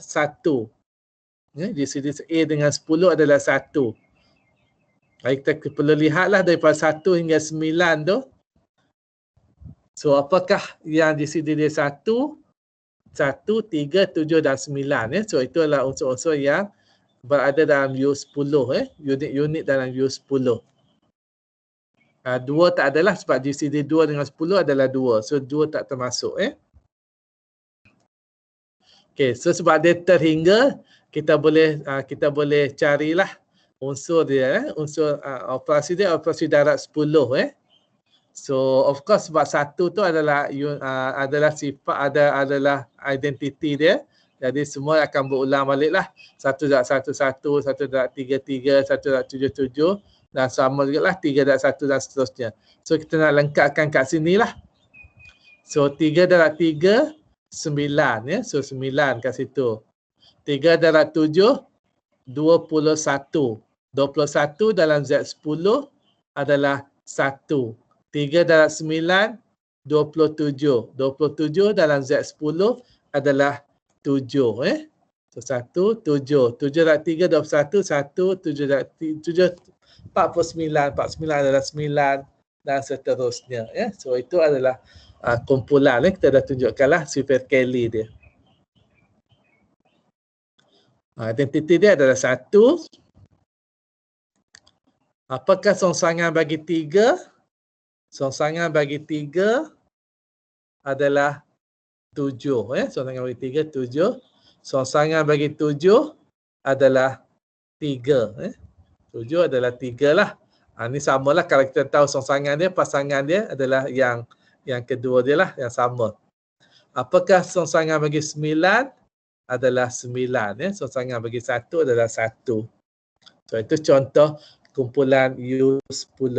GCD A dengan 10 adalah 1. Kita perlu lihatlah daripada 1 hingga 9 tu. So apakah yang GCD dia 1, 3, 7 dan 9. So itu adalah unsur-unsur yang berada dalam U10, unit dalam U10. 2 tak adalah sebab GCD 2 dengan 10 adalah 2. So 2 tak termasuk. Okay, so sebab dia terhingga, kita boleh carilah unsur dia, unsur operasi dia, operasi darab 10. So of course sebab 1 tu adalah sifat, adalah identiti dia. Jadi semua akan berulang baliklah. 1.11, 1.33, 1.77 dan sama juga lah 3.1 dan seterusnya. So kita nak lengkapkan kat sini lah. So 3 darab 3, 9 ya. So 9 kat situ. 3 darab 7, 21. 21 dalam Z10 adalah 1. 3 darab 9, 27. 27 dalam Z10 adalah 7. So 1, 7. 7 darab 3, 21. 1, 7 darab 7, 49. 49 adalah 9 dan seterusnya. So itu adalah kumpulan. Kita dah tunjukkanlah sifat Kelly dia. Identiti dia adalah 1. Apakah songsangan bagi 3? Songsangan bagi 3 adalah 7. Songsangan bagi 3, 7. Songsangan bagi 7 adalah 3. 7 adalah 3 lah. Ini samalah kalau kita tahu songsangan dia, pasangan dia adalah yang kedua dia lah, yang sama. Apakah songsangan bagi 9? Adalah 9. Songsangan bagi 1 adalah 1. So itu contoh kumpulan U10.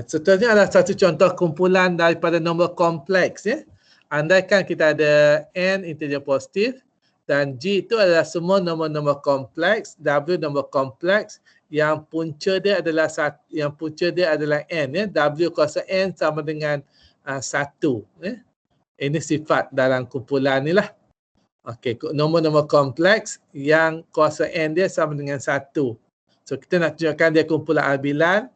Seterusnya adalah satu contoh kumpulan daripada nombor kompleks. Andaikan kita ada N integer positif dan G itu adalah semua nombor-nombor kompleks, W nombor kompleks yang punca dia adalah N. W kuasa N sama dengan 1. Ini sifat dalam kumpulan ni lah. Okey, nombor-nombor kompleks yang kuasa N dia sama dengan 1. So kita nak tunjukkan dia kumpulan albilan.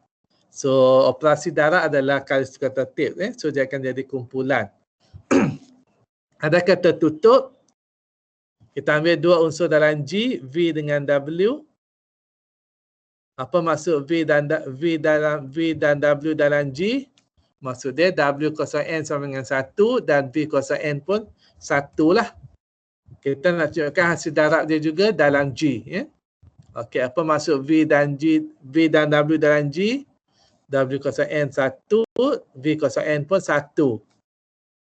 So operasi darab adalah kali suka tertib. So dia akan jadi kumpulan. Adakah tertutup? Kita ambil dua unsur dalam G, V dengan W. Apa maksud V dan W dalam G? Maksud dia W kuasa N sama dengan 1 dan V kuasa N pun 1 lah. Kita nak tunjukkan hasil darab dia juga dalam G. Okey, apa maksud V dan W dalam G? W kuasa N 1, V kuasa N pun 1.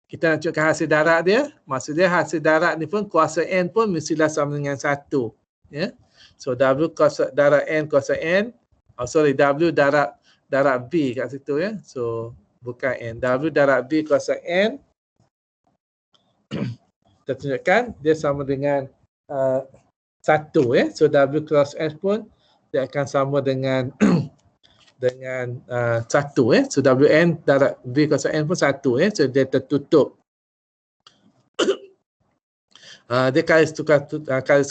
Kita nak tunjukkan hasil darab dia. Maksud dia hasil darab ni pun kuasa N pun mestilah sama dengan 1. So W kuasa darab N kuasa N. W darab V kat situ So bukan N. W darab V kuasa N. Kita tunjukkan dia sama dengan 1. So W cross S pun dia akan sama dengan dengan 1. So Wn darab V kuasa N pun 1. So dia tertutup. Dia garis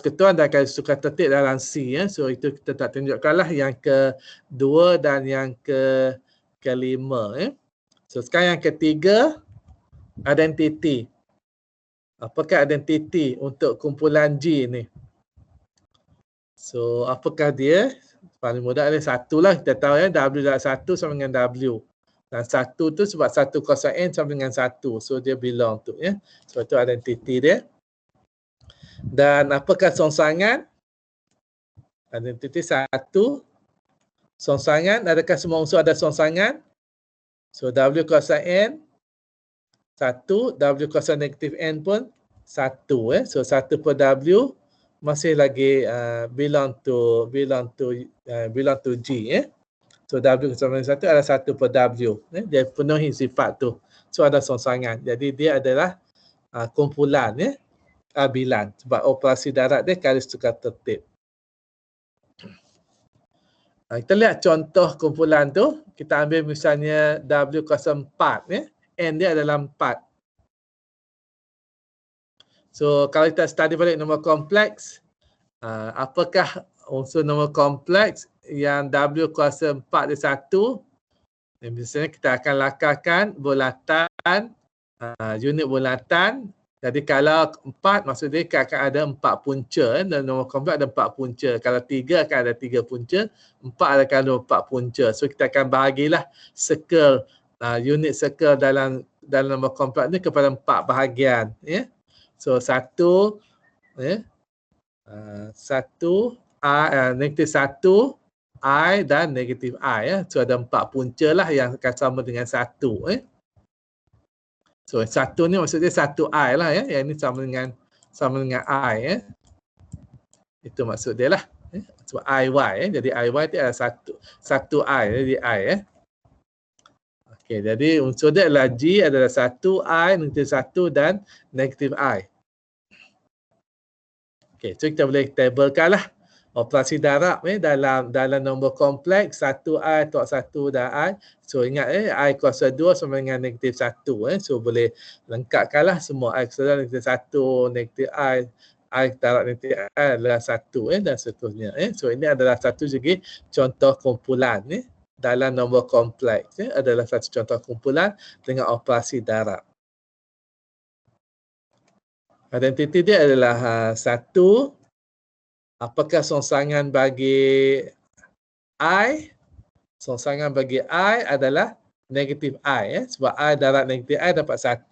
ketuan dan garis tukar tertib dalam C. So itu kita tak tunjukkanlah yang kedua dan yang kelima. So sekarang yang ketiga, identiti. Apakah identiti untuk kumpulan G ni? So apakah dia? Paling mudah adalah 1 lah. Kita tahu W darab 1 sama dengan W. Dan 1 tu sebab 1 kuasa N sama dengan 1. So dia belong tu. So itu identiti dia. Dan apakah songsangan? Identiti 1. Songsangan, adakah semua unsur ada songsangan? So W kuasa N 1, W kuasa negatif N pun 1. So 1 per W masih lagi belong to G. So W sama dengan 1 adalah 1 per W. Dia penuhi sifat tu. So ada songsangan. Jadi dia adalah kumpulan bilan. Sebab operasi darat dia garis tukar tertib. Kita lihat contoh kumpulan tu. Kita ambil misalnya W kuasa 4. N dia adalah 4. So kalau kita study balik nombor kompleks, apakah unsur nombor kompleks yang W kuasa 4 dia 1? Misalnya kita akan lakarkan bulatan, unit bulatan. Jadi kalau 4 maksud dia akan ada 4 punca. Dan nombor kompleks ada 4 punca. Kalau 3 akan ada 3 punca. 4 akan ada 4 punca. So kita akan bahagilah circle, unit circle dalam nombor kompleks ni kepada 4 bahagian. So 1, negatif 1, I dan negatif I. So ada 4 punca lah yang akan sama dengan 1. So 1 ni maksudnya 1I lah. Yang ini sama dengan I. Itu maksud dia lah. Sebab IY. Jadi IY tu adalah 1I. Jadi I. Okey, jadi unsur dia adalah G adalah 1, I, negatif 1 dan negatif I. Okey, so kita boleh tabelkan lah operasi darab dalam nombor kompleks 1I tok 1 dan I. So ingat I kuasa 2 sama dengan negatif 1 So boleh lengkapkanlah semua I kuasa 2 negatif 1 negatif I darab negatif I adalah 1 dan seterusnya So ini adalah satu segi contoh kumpulan dalam nombor kompleks adalah satu contoh kumpulan dengan operasi darab. Identiti dia adalah 1. Apakah songsangan bagi I? Songsangan bagi I adalah negatif I sebab I darab negatif I dapat 1.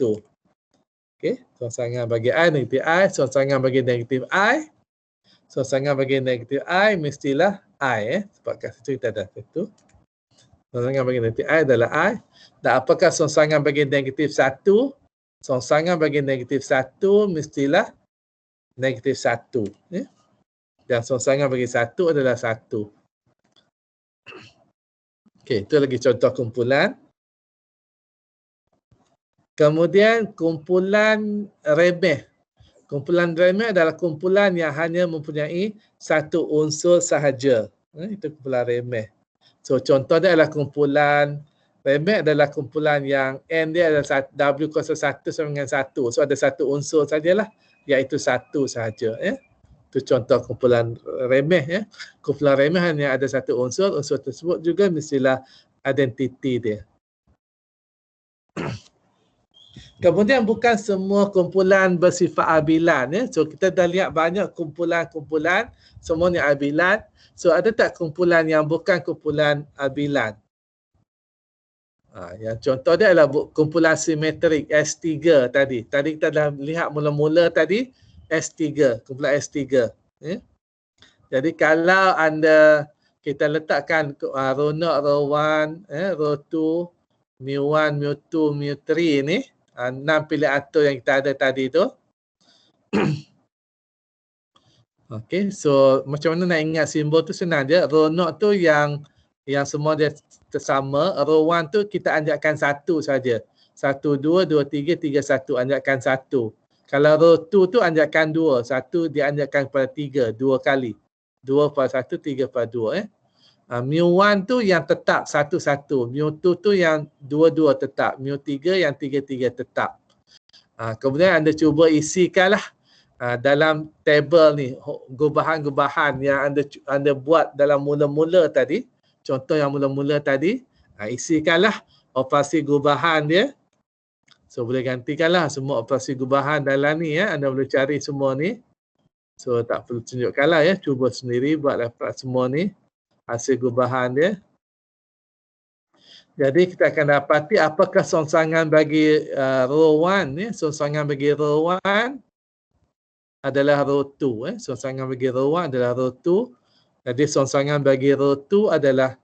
Okey, songsangan bagi I negatif I, songsangan bagi negatif I. Songsangan bagi negatif I mestilah I sebab kat situ kita ada itu. Songsangan bagi negatif I adalah I. Dan apakah songsangan bagi negatif 1? Songsangan bagi negatif 1 mestilah negatif 1. Dan songsangan bagi 1 adalah 1. Okey, itu lagi contoh kumpulan. Kemudian kumpulan remeh. Kumpulan remeh adalah kumpulan yang hanya mempunyai satu unsur sahaja. Itu kumpulan remeh. So contoh dia adalah kumpulan remeh adalah kumpulan yang N dia adalah W kuasa 1 sama dengan 1. So ada satu unsur sajalah iaitu 1 sahaja. Itu contoh kumpulan remeh. Kumpulan remeh hanya ada satu unsur tersebut juga mestilah identiti dia. Kemudian bukan semua kumpulan bersifat abilan. So kita dah lihat banyak kumpulan-kumpulan semuanya abilan. So ada tak kumpulan yang bukan kumpulan abilan? Yang contoh dia adalah kumpulan simetrik S3 tadi. Tadi kita dah lihat mula-mula tadi S3, kumpulan S3. Jadi kalau anda kita letakkan row 0, row 1, row 2, mu1, mu2, mu3 ni 6 pilihan atur yang kita ada tadi tu. Okey, so macam mana nak ingat simbol tu senang je. Row 0 tu yang semua dia sama. Row 1 tu kita anjakkan 1 saja. 1, 2, 2, 3, 3, 1. Anjakkan 1. Kalau row 2 tu anjakkan 2. 1 dia anjakkan kepada 3. 2 kali. 2 pada 1, 3 pada 2. Mu1 tu yang tetap 1, 1. Mu2 tu yang 2, 2 tetap. Mu3 yang 3, 3 tetap. Kemudian anda cuba isikanlah dalam tabel ni gubahan-gubahan yang anda buat dalam mula-mula tadi, contoh yang mula-mula tadi, isikanlah operasi gubahan dia. So boleh gantikanlah semua operasi gubahan dalam ni anda boleh cari semua ni. So tak perlu tunjukkanlah cuba sendiri buat dapat semua ni hasil gubahan dia. Jadi kita akan dapati apakah songsangan bagi row 1 songsangan bagi row 1 adalah row 2. Songsangan bagi row 1 adalah row 2. Jadi songsangan bagi row 2 adalah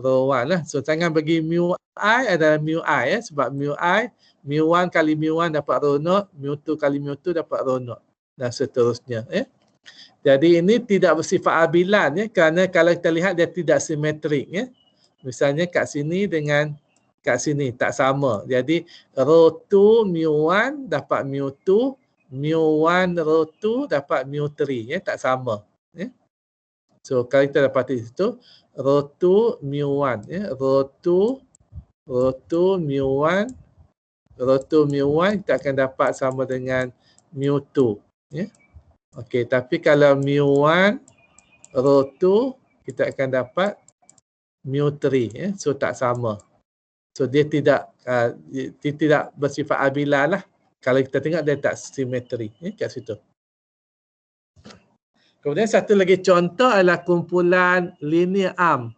row 1 lah. Songsangan bagi mu I adalah mu I sebab mu I, mu1 kali mu1 dapat row 0, mu2 kali mu2 dapat row 0 dan seterusnya. Jadi ini tidak bersifat abilan kerana kalau kita lihat dia tidak simetrik Misalnya kat sini dengan kat sini tak sama. Jadi row 2 mu1 dapat mu2, mu1 row 2 dapat mu3 tak sama. So kalau kita dapat di situ row 2 mu1 row 2 mu1 row 2 mu1 kita akan dapat sama dengan mu2 Okey, tapi kalau mu1 row 2 kita akan dapat mu3 so tak sama. So dia tidak bersifat abilan lah. Kalau kita tengok dia tak simetri kat situ. Kemudian satu lagi contoh adalah kumpulan linear arm.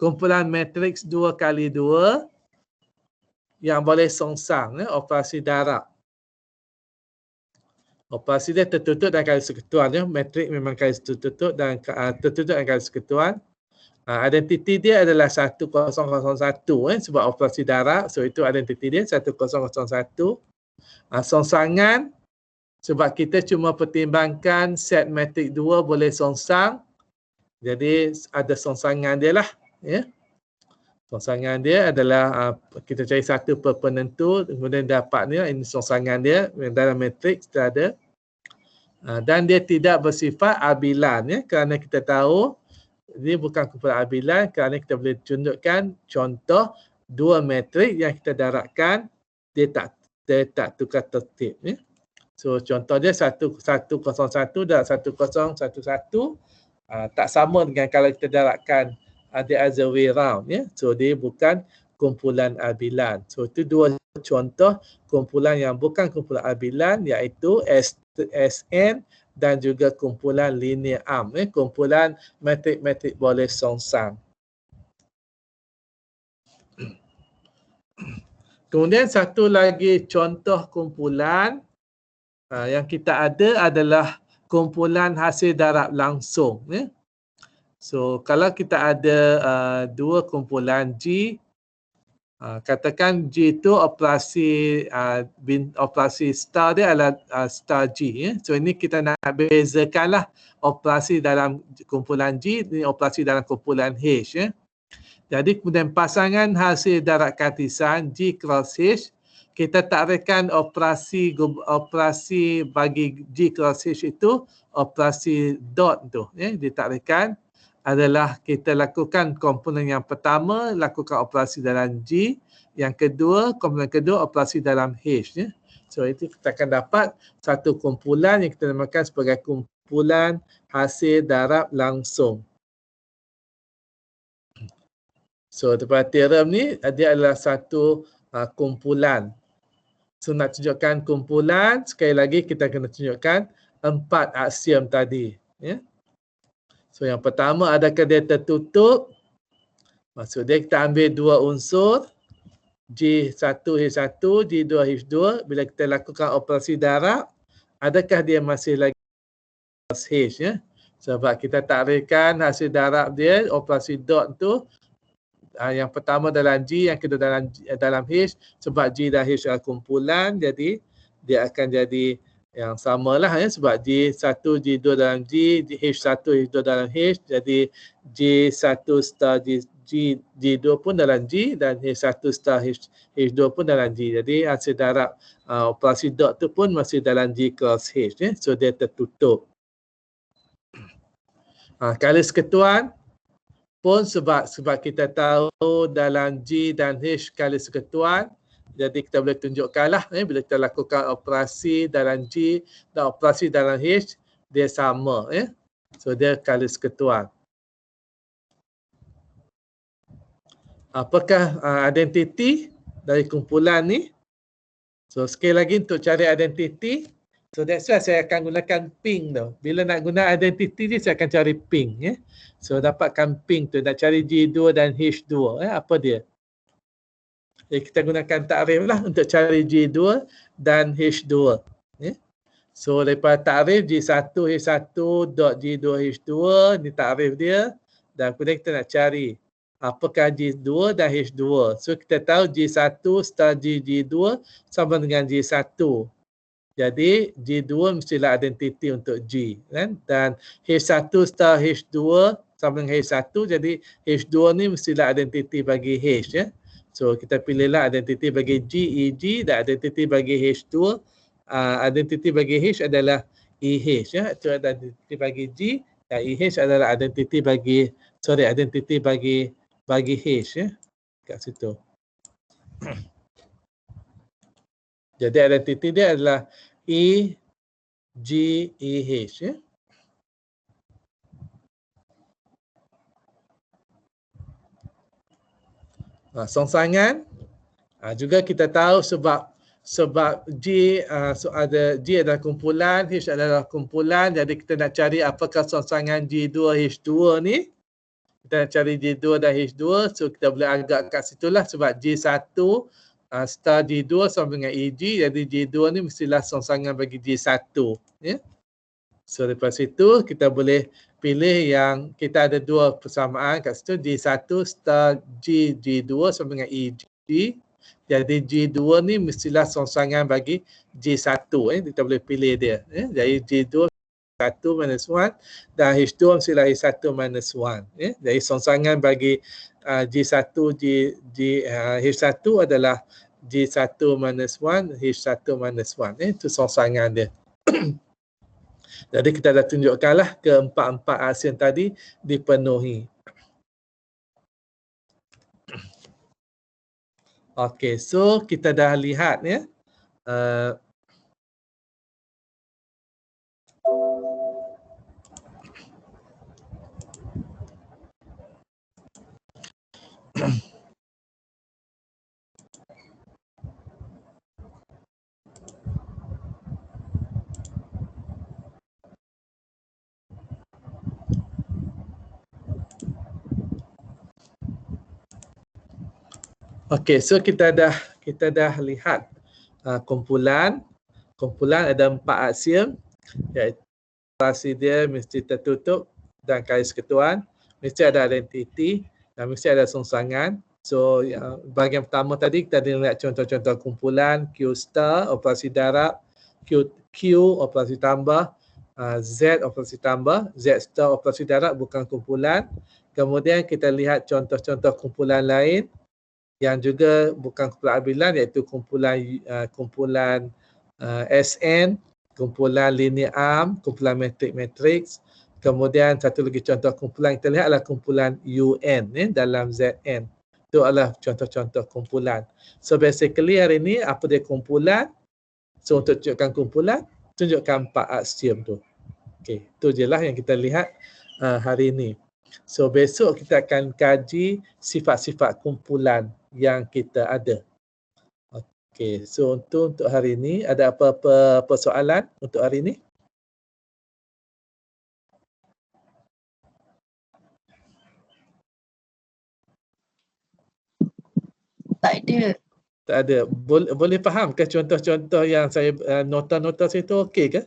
Kumpulan matriks 2 kali 2 yang boleh songsang operasi darab. Operasi dia tertutup dan kali sekutuan Matrik memang kali tertutup dan tertutup dan kali sekutuan. Identiti dia adalah 1001 sebab operasi darab. So itu identiti dia 1001. Songsangan sebab kita cuma pertimbangkan set matrik 2 boleh songsang. Jadi ada songsangan dia lah. Songsangan dia adalah kita cari satu penentu, kemudian dapat ni, ini songsangan dia dalam matriks kita ada. Dan dia tidak bersifat abilan, ya, kerana kita tahu ini bukan kumpulan abilan, kerana kita boleh tunjukkan contoh dua matrik yang kita darabkan dia tak tukar tertib, ya. So contoh dia 1101 dan 1011, tak sama dengan kalau kita darabkan the other way round, ya. So dia bukan kumpulan abilan. So itu dua contoh kumpulan yang bukan kumpulan abilan, iaitu SN dan juga kumpulan linear arm, kumpulan matrik-matrik boleh songsang. Kemudian satu lagi contoh kumpulan yang kita ada adalah kumpulan hasil darab langsung, ya. So kalau kita ada dua kumpulan G, katakan G itu operasi star dia adalah star G, ya. So ini kita nak bezakanlah operasi dalam kumpulan G ini operasi dalam kumpulan H, ya. Jadi kemudian pasangan hasil darab kartisan G cross H, kita takrifkan operasi bagi G cross H itu operasi dot tu, ya, ditakrifkan adalah kita lakukan komponen yang pertama lakukan operasi dalam G, yang kedua komponen kedua operasi dalam H, ya. So itu kita akan dapat satu kumpulan yang kita namakan sebagai kumpulan hasil darab langsung. So daripada teorem ni dia adalah satu kumpulan. So nak tunjukkan kumpulan, sekali lagi kita kena tunjukkan 4 aksiom tadi, ya. So yang pertama, adakah dia tertutup? Maksudnya kita ambil dua unsur G1H1, G2H2, bila kita lakukan operasi darab, adakah dia masih lagi H, ya? Sebab kita takrifkan hasil darab dia operasi dot tu, yang pertama dalam G, yang kedua dalam H, sebab G dan H adalah kumpulan, jadi dia akan jadi yang samalah, ya, sebab G1, G2 dalam G, H1, H2 dalam H, jadi G1 star G2 pun dalam G dan H1 star H2 pun dalam G. Jadi hasil darab operasi dot tu pun masih dalam G cross H, ya. So dia tertutup. Kali seketuan pun sebab kita tahu dalam G dan H kali seketuan, jadi kita boleh tunjukkanlah, bila kita lakukan operasi dalam G dan operasi dalam H, dia sama, ya. So dia kali seketuan. Apakah identiti dari kumpulan ni? So sekali lagi untuk cari identiti, so that's why saya akan gunakan ping tu. Bila nak guna identiti ni saya akan cari ping, ya. So dapatkan ping tu, nak cari G2 dan H2, apa dia? Jadi kita gunakan takrif lah untuk cari G2 dan H2, ya. So daripada takrif G1H1 dot G2H2, ni takrif dia, dan kemudian kita nak cari apakah G2 dan H2. So kita tahu G1 star G2 sama dengan G1. Jadi G2 mestilah identiti untuk G, kan? Dan H1 star H2 sama dengan H1, jadi H2 ni mestilah identiti bagi H, ya. So kita pilihlah identiti bagi G, EG, dan identiti bagi H2. Identiti bagi H adalah EH, ya. Itu identiti bagi G, dan EH adalah identiti bagi H, ya. Kat situ. Jadi identiti dia adalah E, G, EH, ya. Songsangan juga kita tahu sebab G adalah kumpulan, H adalah kumpulan, jadi kita nak cari apakah songsangan G2 H2 ni. Kita nak cari G2 dan H2, so kita boleh agak kat situlah sebab G1 star G2 sama dengan EG, jadi G2 ni mestilah songsangan bagi G1, ya. So daripada situ kita boleh pilih yang kita ada dua persamaan kat situ, G1 star G2 sama dengan EG. Jadi G2 ni mestilah songsangan bagi G1, kita boleh pilih dia, ya. Jadi G2 H1 minus 1 dan H2 mesti lahir 1 minus 1. Jadi songsangan bagi G1 H1 adalah G1 minus 1 H1 minus 1. Itu songsangan dia. Jadi kita dah tunjukkanlah keempat-empat aksion tadi dipenuhi. Okey, so kita dah lihat ya. Okey, so kita dah lihat kumpulan ada 4 aksiom, iaitu operasi dia mesti tertutup dan garis ketuan, mesti ada identiti dan mesti ada songsangan. So bahagian pertama tadi kita ada lihat contoh-contoh kumpulan, Q star operasi darab, Q operasi tambah, Z operasi tambah, Z star operasi darab bukan kumpulan. Kemudian kita lihat contoh-contoh kumpulan lain yang juga bukan kumpulan bilan, iaitu kumpulan SN, kumpulan linear arm, kumpulan matrix. Kemudian satu lagi contoh kumpulan kita lihat adalah kumpulan UN dalam ZN. Itu adalah contoh-contoh kumpulan. So basically hari ini apa dia kumpulan? So untuk tunjukkan kumpulan, tunjukkan 4 aksiom tu. Okey, itu je lah yang kita lihat hari ini. So besok kita akan kaji sifat-sifat kumpulan yang kita ada. Okey, so untuk hari ini ada apa-apa persoalan untuk hari ini? Tak ada. Tak ada. Boleh faham ke contoh-contoh yang saya nota-nota saya tu okey ke?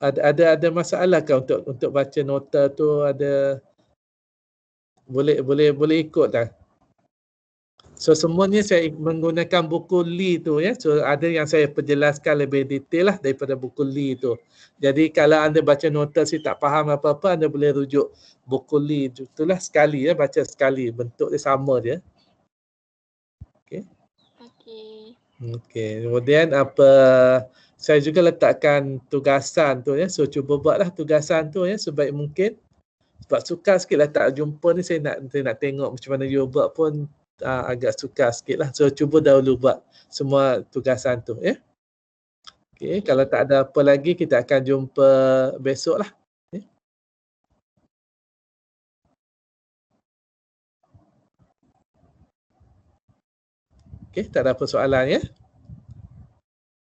Ada masalah ke untuk baca nota tu, ada boleh ikut tak? So semuanya saya menggunakan buku Lee tu ya. So ada yang saya perjelaskan lebih detail lah daripada buku Lee tu. Jadi kalau anda baca nota saya tak faham apa-apa, anda boleh rujuk buku Lee tu. Itulah sekali ya, baca sekali. Bentuk dia sama dia. Okey. Okey. Kemudian saya juga letakkan tugasan tu ya. So cuba buatlah tugasan tu ya sebaik mungkin. Sebab sukar sikit lah tak jumpa ni, saya nak tengok macam mana you buat pun agak sukar sikit lah. So cuba dahulu buat semua tugasan tu ya. Okay, kalau tak ada apa lagi kita akan jumpa besok lah. Okay, tak ada persoalan ya.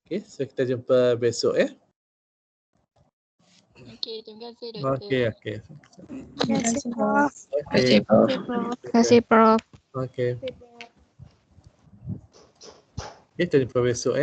Okay, so kita jumpa besok ya. Okey, terima kasih doktor. Okey. Terima kasih, Prof. Okey. Terima kasih Prof. Okey. Kita jumpa besok ya.